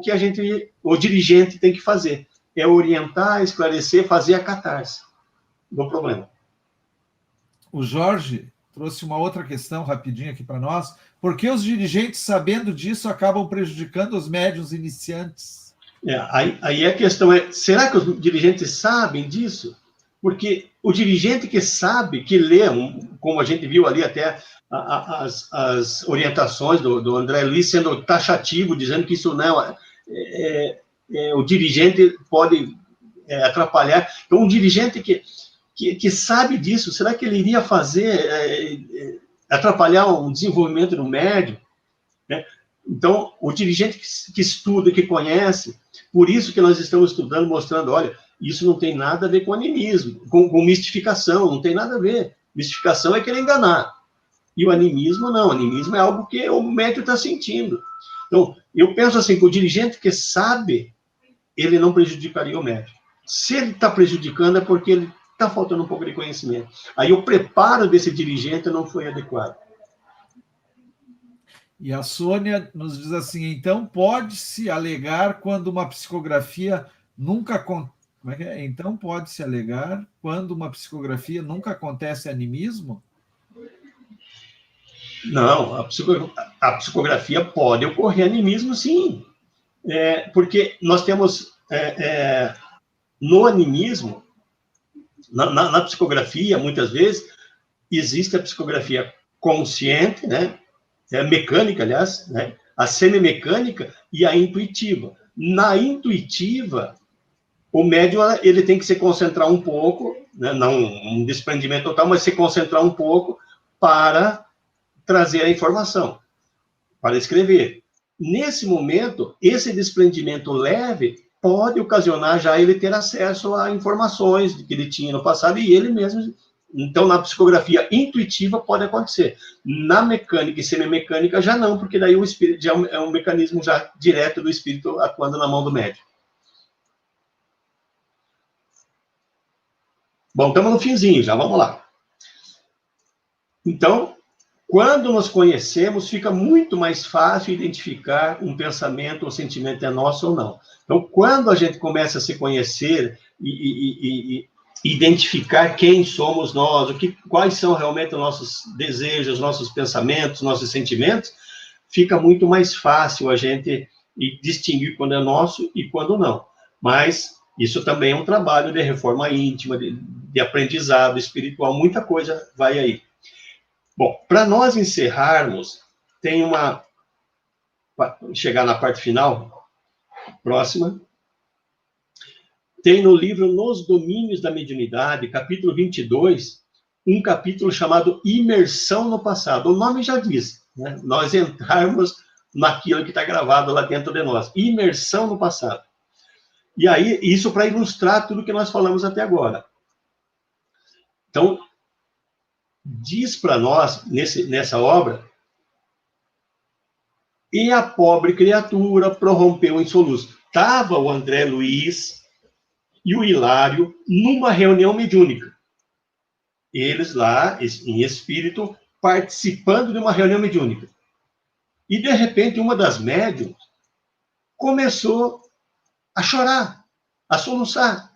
que o dirigente tem que fazer, é orientar, esclarecer, fazer a catarse do problema. O Jorge trouxe uma outra questão rapidinho aqui para nós. Por que os dirigentes, sabendo disso, acabam prejudicando os médiuns iniciantes? Aí a questão é, será que os dirigentes sabem disso? Porque o dirigente que sabe, que lê, como a gente viu ali até as orientações do André Luiz sendo taxativo, dizendo que isso não o dirigente pode atrapalhar. Então, um dirigente que sabe disso, será que ele iria atrapalhar o desenvolvimento do médium? Né? Então, o dirigente que estuda, que conhece, por isso que nós estamos estudando, mostrando, olha, isso não tem nada a ver com animismo, com mistificação, não tem nada a ver. Mistificação é querer enganar. E o animismo, não. O animismo é algo que o médium está sentindo. Então, eu penso assim, que o dirigente que sabe, ele não prejudicaria o médium. Se ele está prejudicando, é porque ele está faltando um pouco de conhecimento. Aí o preparo desse dirigente não foi adequado. E a Sônia nos diz assim, então pode-se alegar quando uma psicografia nunca... Como é que é? Então pode-se alegar quando uma psicografia nunca acontece animismo? Não, a psicografia pode ocorrer animismo, sim. Porque nós temos, no animismo, na psicografia, muitas vezes, existe a psicografia consciente, né? Mecânica, aliás, né? A semimecânica e a intuitiva. Na intuitiva, o médium ele tem que se concentrar um pouco, né? Não um desprendimento total, mas se concentrar um pouco para trazer a informação, para escrever. Nesse momento, esse desprendimento leve pode ocasionar já ele ter acesso a informações que ele tinha no passado e ele mesmo. Então, na psicografia intuitiva pode acontecer. Na mecânica e semimecânica já não, porque daí o espírito já é um mecanismo já direto do espírito atuando na mão do médium. Bom, estamos no finzinho já, vamos lá. Então, quando nos conhecemos, fica muito mais fácil identificar um pensamento ou sentimento é nosso ou não. Então, quando a gente começa a se conhecer e identificar quem somos nós, quais são realmente os nossos desejos, nossos pensamentos, nossos sentimentos, fica muito mais fácil a gente distinguir quando é nosso e quando não. Mas isso também é um trabalho de reforma íntima, de aprendizado espiritual, muita coisa vai aí. Bom, para nós encerrarmos, tem chegar na parte final, próxima, tem no livro Nos Domínios da Mediunidade, capítulo 22, um capítulo chamado Imersão no Passado. O nome já diz, né? Nós entrarmos naquilo que está gravado lá dentro de nós. Imersão no passado. E aí, isso para ilustrar tudo que nós falamos até agora. Então, diz para nós, nessa obra, e a pobre criatura prorrompeu em soluço. Estava o André Luiz e o Hilário numa reunião mediúnica. Eles lá, em espírito, participando de uma reunião mediúnica. E, de repente, uma das médiuns começou a chorar, a soluçar.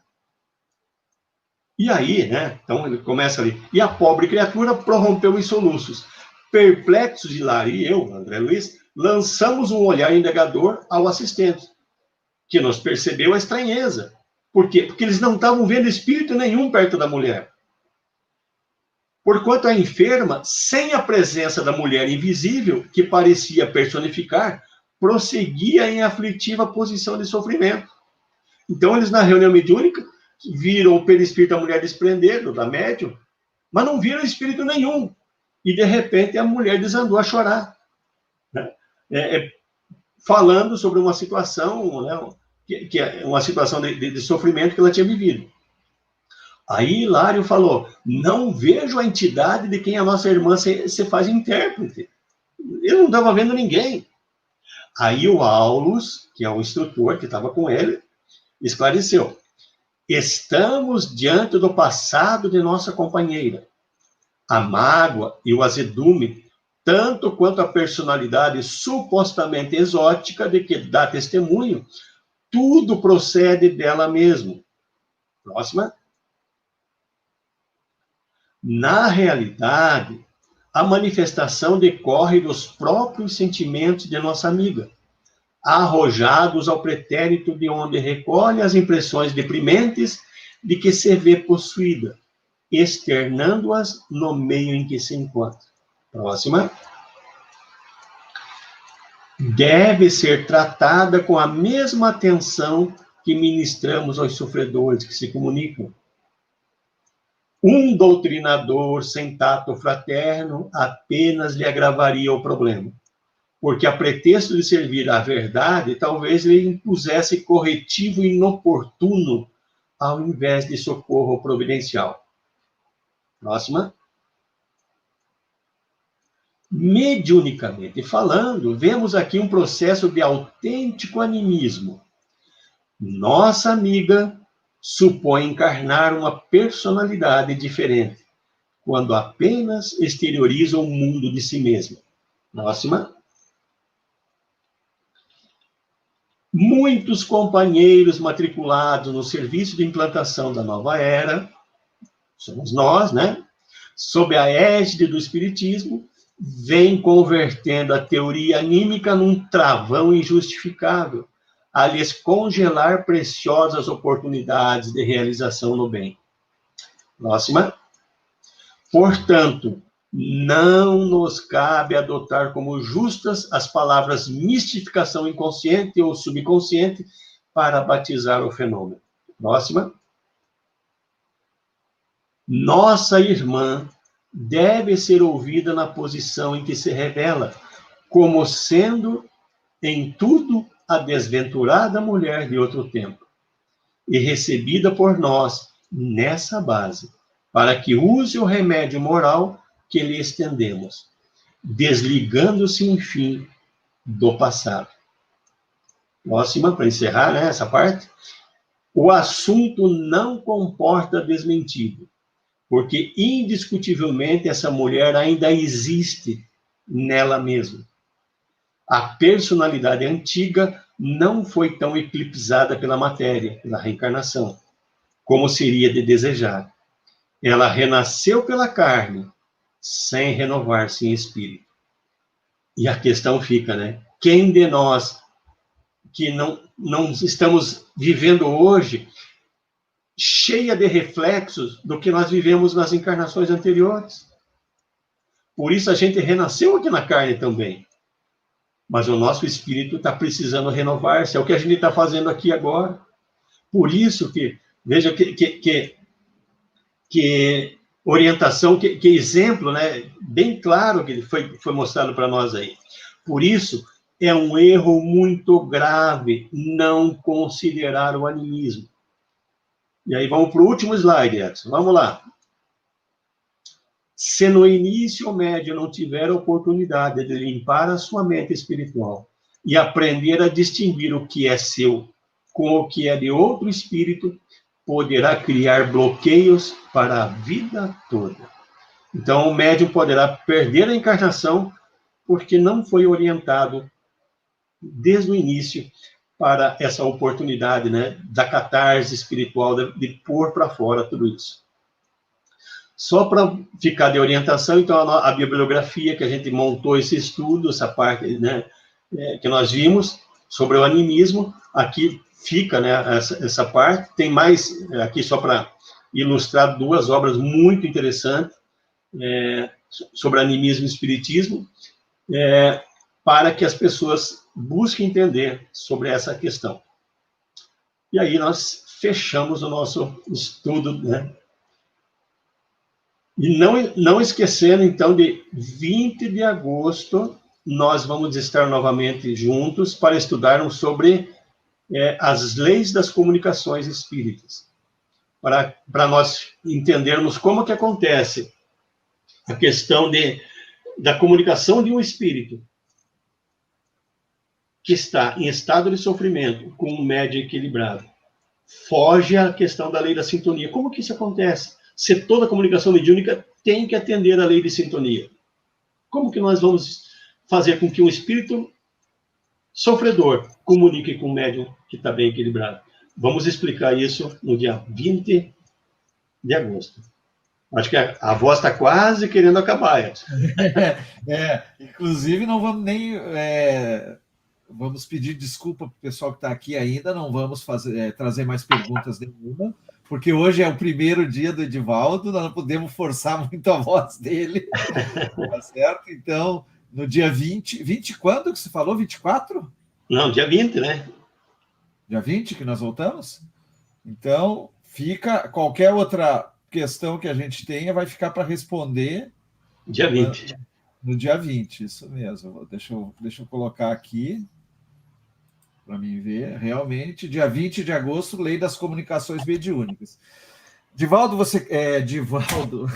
E aí, né? Então, ele começa ali. E a pobre criatura prorrompeu em soluços. Perplexos, Hilário e eu, André Luiz, lançamos um olhar indagador ao assistente, que nos percebeu a estranheza. Por quê? Porque eles não estavam vendo espírito nenhum perto da mulher. Porquanto a enferma, sem a presença da mulher invisível, que parecia personificar, prosseguia em aflitiva posição de sofrimento. Então, eles na reunião mediúnica viram o perispírito da mulher desprender, da médium, mas não viram espírito nenhum. E, de repente, a mulher desandou a chorar, né? Falando sobre uma situação, né, que é uma situação de sofrimento que ela tinha vivido. Aí Hilário falou, não vejo a entidade de quem a nossa irmã se faz intérprete. Eu não estava vendo ninguém. Aí o Aulus, que é o instrutor que estava com ele, esclareceu. Estamos diante do passado de nossa companheira. A mágoa e o azedume, tanto quanto a personalidade supostamente exótica de que dá testemunho, tudo procede dela mesma. Próxima. Na realidade, a manifestação decorre dos próprios sentimentos de nossa amiga, arrojados ao pretérito de onde recolhe as impressões deprimentes de que se vê possuída, externando-as no meio em que se encontra. Próxima. Deve ser tratada com a mesma atenção que ministramos aos sofredores que se comunicam. Um doutrinador sem tato fraterno apenas lhe agravaria o problema, porque a pretexto de servir à verdade, talvez lhe impusesse corretivo inoportuno ao invés de socorro providencial. Próxima. Mediunicamente falando, vemos aqui um processo de autêntico animismo. Nossa amiga supõe encarnar uma personalidade diferente, quando apenas exterioriza o mundo de si mesma. Próxima. Muitos companheiros matriculados no serviço de implantação da nova era, somos nós, né? Sob a égide do Espiritismo, vem convertendo a teoria anímica num travão injustificável, a lhes congelar preciosas oportunidades de realização no bem. Próxima. Portanto, não nos cabe adotar como justas as palavras mistificação inconsciente ou subconsciente para batizar o fenômeno. Próxima. Nossa irmã deve ser ouvida na posição em que se revela, como sendo em tudo a desventurada mulher de outro tempo, e recebida por nós nessa base, para que use o remédio moral que lhe estendemos, desligando-se, enfim, do passado. Próxima, para encerrar, né, essa parte. O assunto não comporta desmentido, porque indiscutivelmente essa mulher ainda existe nela mesma. A personalidade antiga não foi tão eclipsada pela matéria, pela reencarnação, como seria de desejar. Ela renasceu pela carne, sem renovar-se em espírito. E a questão fica, né? Quem de nós que não estamos vivendo hoje cheia de reflexos do que nós vivemos nas encarnações anteriores? Por isso a gente renasceu aqui na carne também. Mas o nosso espírito está precisando renovar-se. É o que a gente está fazendo aqui agora. Por isso que, veja que orientação, que exemplo, né, bem claro que foi mostrado para nós aí. Por isso, é um erro muito grave não considerar o animismo. E aí vamos para o último slide, Edson. Vamos lá. Se no início o médium não tiver a oportunidade de limpar a sua mente espiritual e aprender a distinguir o que é seu com o que é de outro espírito, poderá criar bloqueios para a vida toda. Então, o médium poderá perder a encarnação porque não foi orientado desde o início para essa oportunidade, né, da catarse espiritual, de pôr para fora tudo isso. Só para ficar de orientação, então, a bibliografia que a gente montou esse estudo, essa parte, né, que nós vimos sobre o animismo, aqui fica, né, essa parte. Tem mais aqui só para ilustrar duas obras muito interessantes sobre animismo e espiritismo, para que as pessoas busquem entender sobre essa questão. E aí nós fechamos o nosso estudo, né? E não esquecendo, então, de 20 de agosto, nós vamos estar novamente juntos para estudarmos sobre as leis das comunicações espíritas, para nós entendermos como que acontece a questão da comunicação de um espírito que está em estado de sofrimento com um médium equilibrado. Foge à questão da lei da sintonia. Como que isso acontece? Se toda comunicação mediúnica tem que atender à lei de sintonia. Como que nós vamos fazer com que um espírito sofredor comunique com um médium que está bem equilibrado? Vamos explicar isso no dia 20 de agosto. Acho que a voz está quase querendo acabar, Edson. Inclusive não vamos nem... vamos pedir desculpa para o pessoal que está aqui ainda, não vamos trazer mais perguntas nenhuma, porque hoje é o primeiro dia do Edivaldo, nós não podemos forçar muito a voz dele, tá certo? Então, no dia 20 quando que você falou? 24? Não, dia 20, né? Dia 20 que nós voltamos? Então, fica qualquer outra questão que a gente tenha, vai ficar para responder dia 20. No dia 20, isso mesmo. Deixa eu colocar aqui para mim ver. Realmente, dia 20 de agosto, Lei das Comunicações Mediúnicas. Divaldo, Divaldo.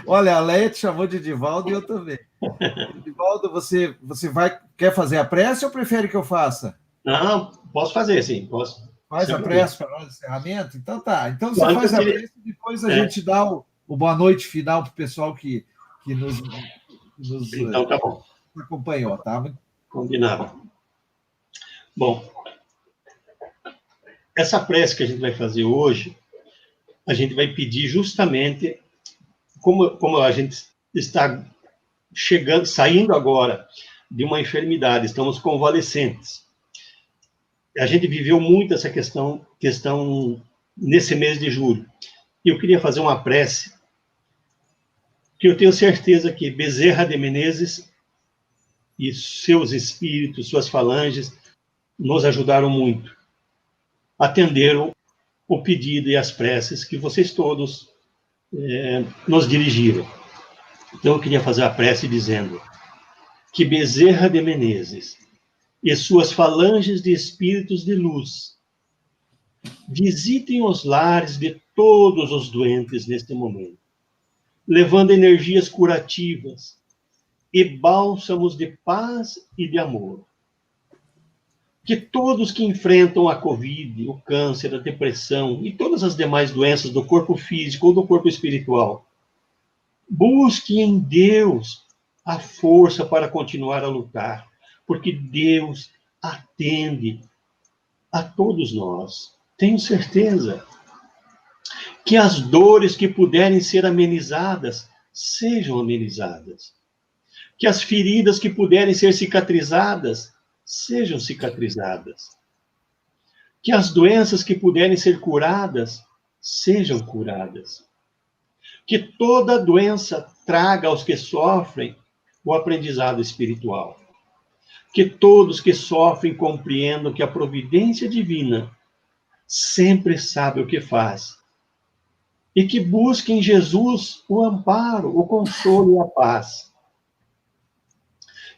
Olha, a Leia te chamou de Divaldo e eu também. Divaldo, você quer fazer a prece ou prefere que eu faça? Não, posso fazer, sim, posso. Faz a prece para nós, encerramento? Então tá. Então você faz a prece e depois a gente dá o boa noite final para o pessoal que nos então, tá bom. Acompanhou, tá? Combinado. Bom, essa prece que a gente vai fazer hoje, a gente vai pedir justamente, como a gente está saindo agora de uma enfermidade, estamos convalescentes. A gente viveu muito essa questão nesse mês de julho. E eu queria fazer uma prece que eu tenho certeza que Bezerra de Menezes e seus espíritos, suas falanges, nos ajudaram muito. Atenderam o pedido e as preces que vocês todos nos dirigiram. Então, eu queria fazer a prece dizendo que Bezerra de Menezes e suas falanges de espíritos de luz visitem os lares de todos os doentes neste momento, levando energias curativas e bálsamos de paz e de amor. Que todos que enfrentam a Covid, o câncer, a depressão e todas as demais doenças do corpo físico ou do corpo espiritual, busquem em Deus a força para continuar a lutar, porque Deus atende a todos nós. Tenho certeza que as dores que puderem ser amenizadas, sejam amenizadas. Que as feridas que puderem ser cicatrizadas, sejam cicatrizadas. Que as doenças que puderem ser curadas, sejam curadas. Que toda doença traga aos que sofrem o aprendizado espiritual. Que todos que sofrem compreendam que a providência divina sempre sabe o que faz. E que busquem em Jesus o amparo, o consolo e a paz.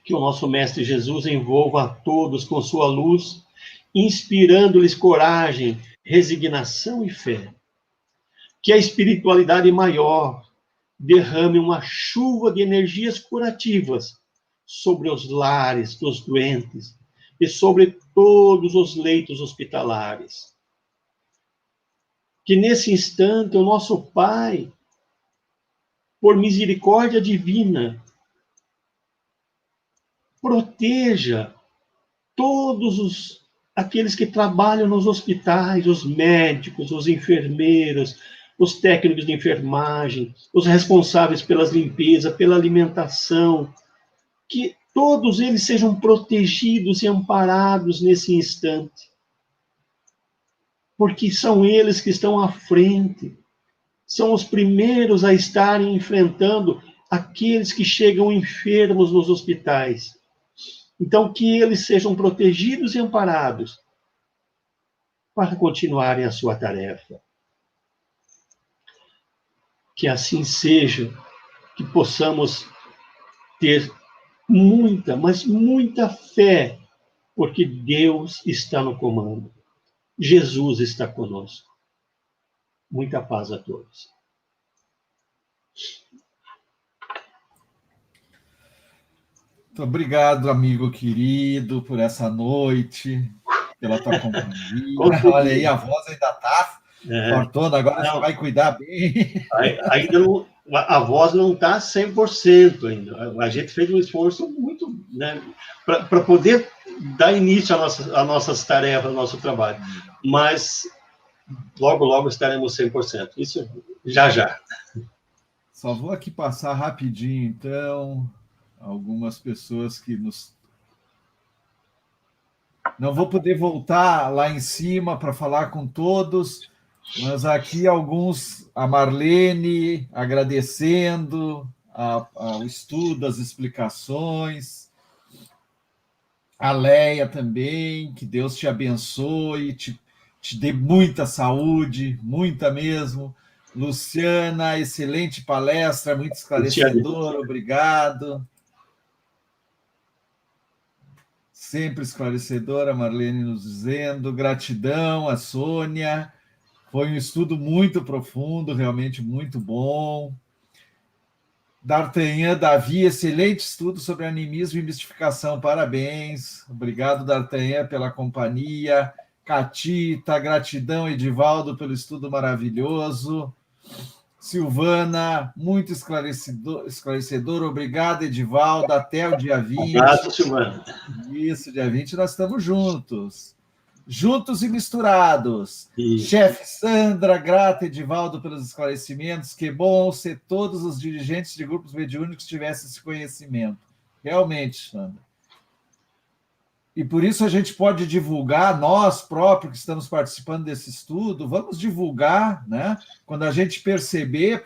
Que o nosso Mestre Jesus envolva a todos com sua luz, inspirando-lhes coragem, resignação e fé. Que a espiritualidade maior derrame uma chuva de energias curativas sobre os lares dos doentes e sobre todos os leitos hospitalares. Que nesse instante o nosso Pai, por misericórdia divina, proteja todos aqueles que trabalham nos hospitais, os médicos, os enfermeiros, os técnicos de enfermagem, os responsáveis pelas limpezas, pela alimentação, que todos eles sejam protegidos e amparados nesse instante. Porque são eles que estão à frente, são os primeiros a estarem enfrentando aqueles que chegam enfermos nos hospitais. Então, que eles sejam protegidos e amparados para continuarem a sua tarefa. Que assim seja, que possamos ter muita, mas muita fé, porque Deus está no comando. Jesus está conosco. Muita paz a todos. Muito obrigado, amigo querido, por essa noite, pela tua companhia. Olha aí, a voz ainda está fortona, agora você vai cuidar bem. Ainda não, a voz não está 100% ainda. A gente fez um esforço muito, né, para poder dar início às nossas tarefas, ao nosso trabalho. Mas logo, logo estaremos 100%. Isso já, já. Só vou aqui passar rapidinho, então, algumas pessoas que nos... Não vou poder voltar lá em cima para falar com todos, mas aqui alguns, a Marlene agradecendo o estudo, as explicações, a Leia também, que Deus te abençoe, te dê muita saúde, muita mesmo. Luciana, excelente palestra, muito esclarecedor, obrigado. Sempre esclarecedora, Marlene nos dizendo, gratidão a Sônia, foi um estudo muito profundo, realmente muito bom. D'Artagnan, Davi, excelente estudo sobre animismo e mistificação, parabéns. Obrigado, D'Artagnan, pela companhia. Catita, gratidão, Edivaldo, pelo estudo maravilhoso. Silvana, muito esclarecedor. Obrigado, Edivaldo. Até o dia 20. Um abraço, Silvana. Isso, dia 20 nós estamos juntos. Juntos e misturados. Isso. Chefe Sandra, grata, Edivaldo, pelos esclarecimentos. Que bom se todos os dirigentes de grupos mediúnicos tivessem esse conhecimento. Realmente, Sandra. E por isso a gente pode divulgar, nós próprios que estamos participando desse estudo, vamos divulgar, né? Quando a gente perceber,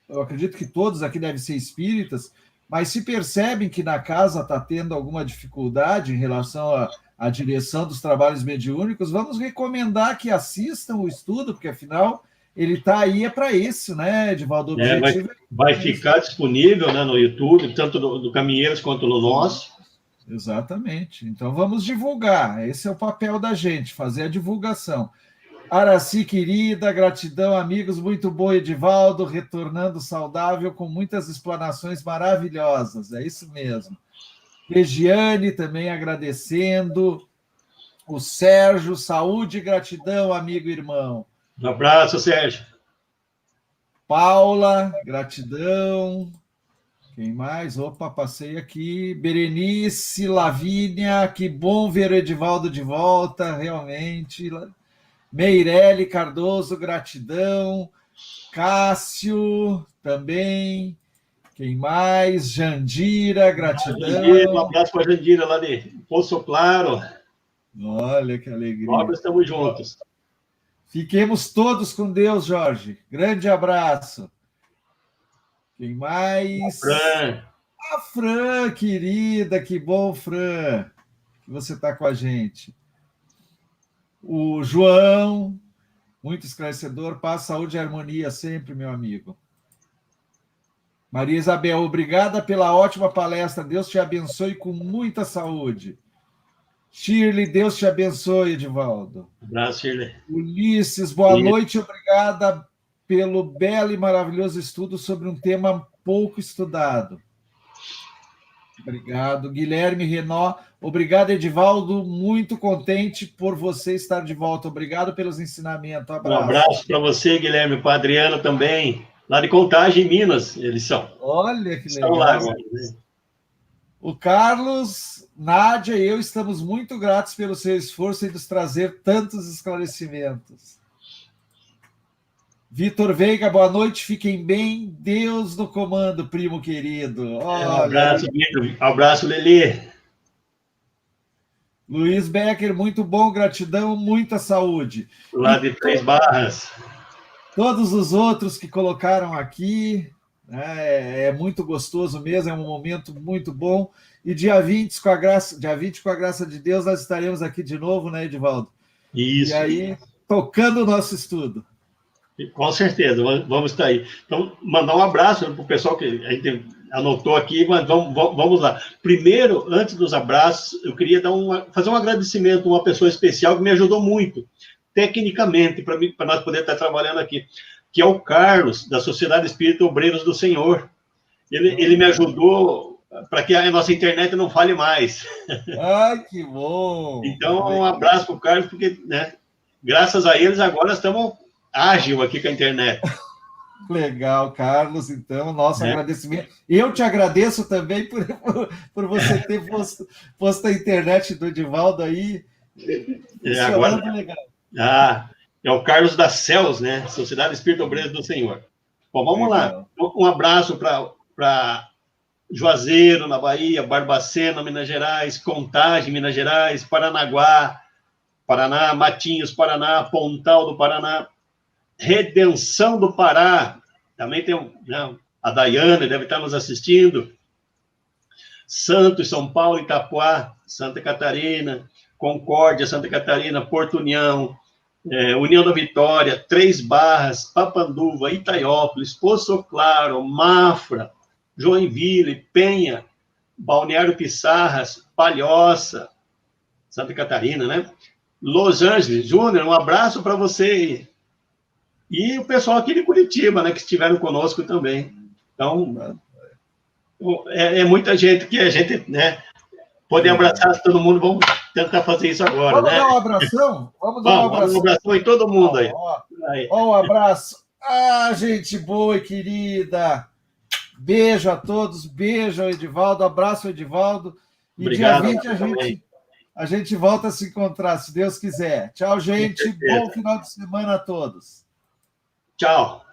eu acredito que todos aqui devem ser espíritas, mas se percebem que na casa está tendo alguma dificuldade em relação à direção dos trabalhos mediúnicos, vamos recomendar que assistam o estudo, porque afinal ele está aí para isso, né, Edivaldo? O objetivo vai ficar disponível, né, no YouTube, tanto do Caminheiros quanto no nosso. Exatamente. Então, vamos divulgar. Esse é o papel da gente, fazer a divulgação. Araci, querida, gratidão, amigos. Muito bom, Edivaldo, retornando saudável, com muitas explanações maravilhosas. É isso mesmo. Regiane também agradecendo. O Sérgio, saúde e gratidão, amigo e irmão. Um abraço, Sérgio. Paula, gratidão. Quem mais? Opa, passei aqui. Berenice, Lavínia, que bom ver o Edivaldo de volta, realmente. Meirelle Cardoso, gratidão. Cássio, também. Quem mais? Jandira, gratidão. Jandira, um abraço para a Jandira, lá de Poço Claro. Olha que alegria. Nós estamos juntos. Fiquemos todos com Deus, Jorge. Grande abraço. Quem mais? A Fran, querida, que bom, Fran, que você está com a gente. O João, muito esclarecedor, paz, saúde e harmonia sempre, meu amigo. Maria Isabel, obrigada pela ótima palestra, Deus te abençoe com muita saúde. Shirley, Deus te abençoe, Edivaldo. Um abraço, Shirley. Ulisses, boa noite, obrigada pelo belo e maravilhoso estudo sobre um tema pouco estudado. Obrigado. Guilherme Renó, obrigado, Edivaldo, muito contente por você estar de volta. Obrigado pelos ensinamentos. Um abraço para você, Guilherme, para a Adriana também, lá de Contagem, Minas, eles são. Olha que legal. Lá, o Carlos, Nádia e eu estamos muito gratos pelo seu esforço em nos trazer tantos esclarecimentos. Vitor Veiga, boa noite, fiquem bem. Deus no comando, primo querido. Olha, um abraço, Vitor. Um abraço, Lelê. Luiz Becker, muito bom, gratidão, muita saúde. Lá de Três Barras. Todos os outros que colocaram aqui, é muito gostoso mesmo, é um momento muito bom. E dia 20, com a graça de Deus, nós estaremos aqui de novo, né, Edivaldo? Isso. E aí, tocando o nosso estudo. Com certeza, vamos estar aí. Então, mandar um abraço para o pessoal que a gente anotou aqui, mas vamos lá. Primeiro, antes dos abraços, eu queria fazer um agradecimento a uma pessoa especial que me ajudou muito, tecnicamente, para nós poder estar trabalhando aqui, que é o Carlos, da Sociedade Espírita Obreiros do Senhor. Ele me ajudou para que a nossa internet não fale mais. Ai, que bom! Então, um abraço para o Carlos, porque, né, graças a eles, agora estamos ágil aqui com a internet. Legal, Carlos, então, nosso agradecimento. Eu te agradeço também por você ter posto a internet do Edivaldo aí. Agora, legal. É o Carlos da Céus, né? Sociedade Espírita Obreira do Senhor. Bom, vamos lá. Um abraço para Juazeiro, na Bahia, Barbacena, Minas Gerais, Contagem, Minas Gerais, Paranaguá, Paraná, Matinhos, Paraná, Pontal do Paraná, Redenção do Pará, também tem a Daiane, deve estar nos assistindo, Santos, São Paulo, Itapuá, Santa Catarina, Concórdia, Santa Catarina, Porto União, União da Vitória, Três Barras, Papanduva, Itaiópolis, Poço Claro, Mafra, Joinville, Penha, Balneário Pissarras, Palhoça, Santa Catarina, né? Los Angeles, Júnior, um abraço para você. E o pessoal aqui de Curitiba, né, que estiveram conosco também. Então, é muita gente que a gente, né, poder abraçar todo mundo. Vamos tentar fazer isso agora, vamos, né? Dar um abração? Vamos dar um abração? Um abração em todo mundo aí. Ó, um abraço. Ah, gente boa e querida. Beijo a todos, beijo ao Edivaldo, abraço ao Edivaldo. E obrigado, dia 20 a gente volta a se encontrar, se Deus quiser. Tchau, gente. Bom final de semana a todos. Tchau.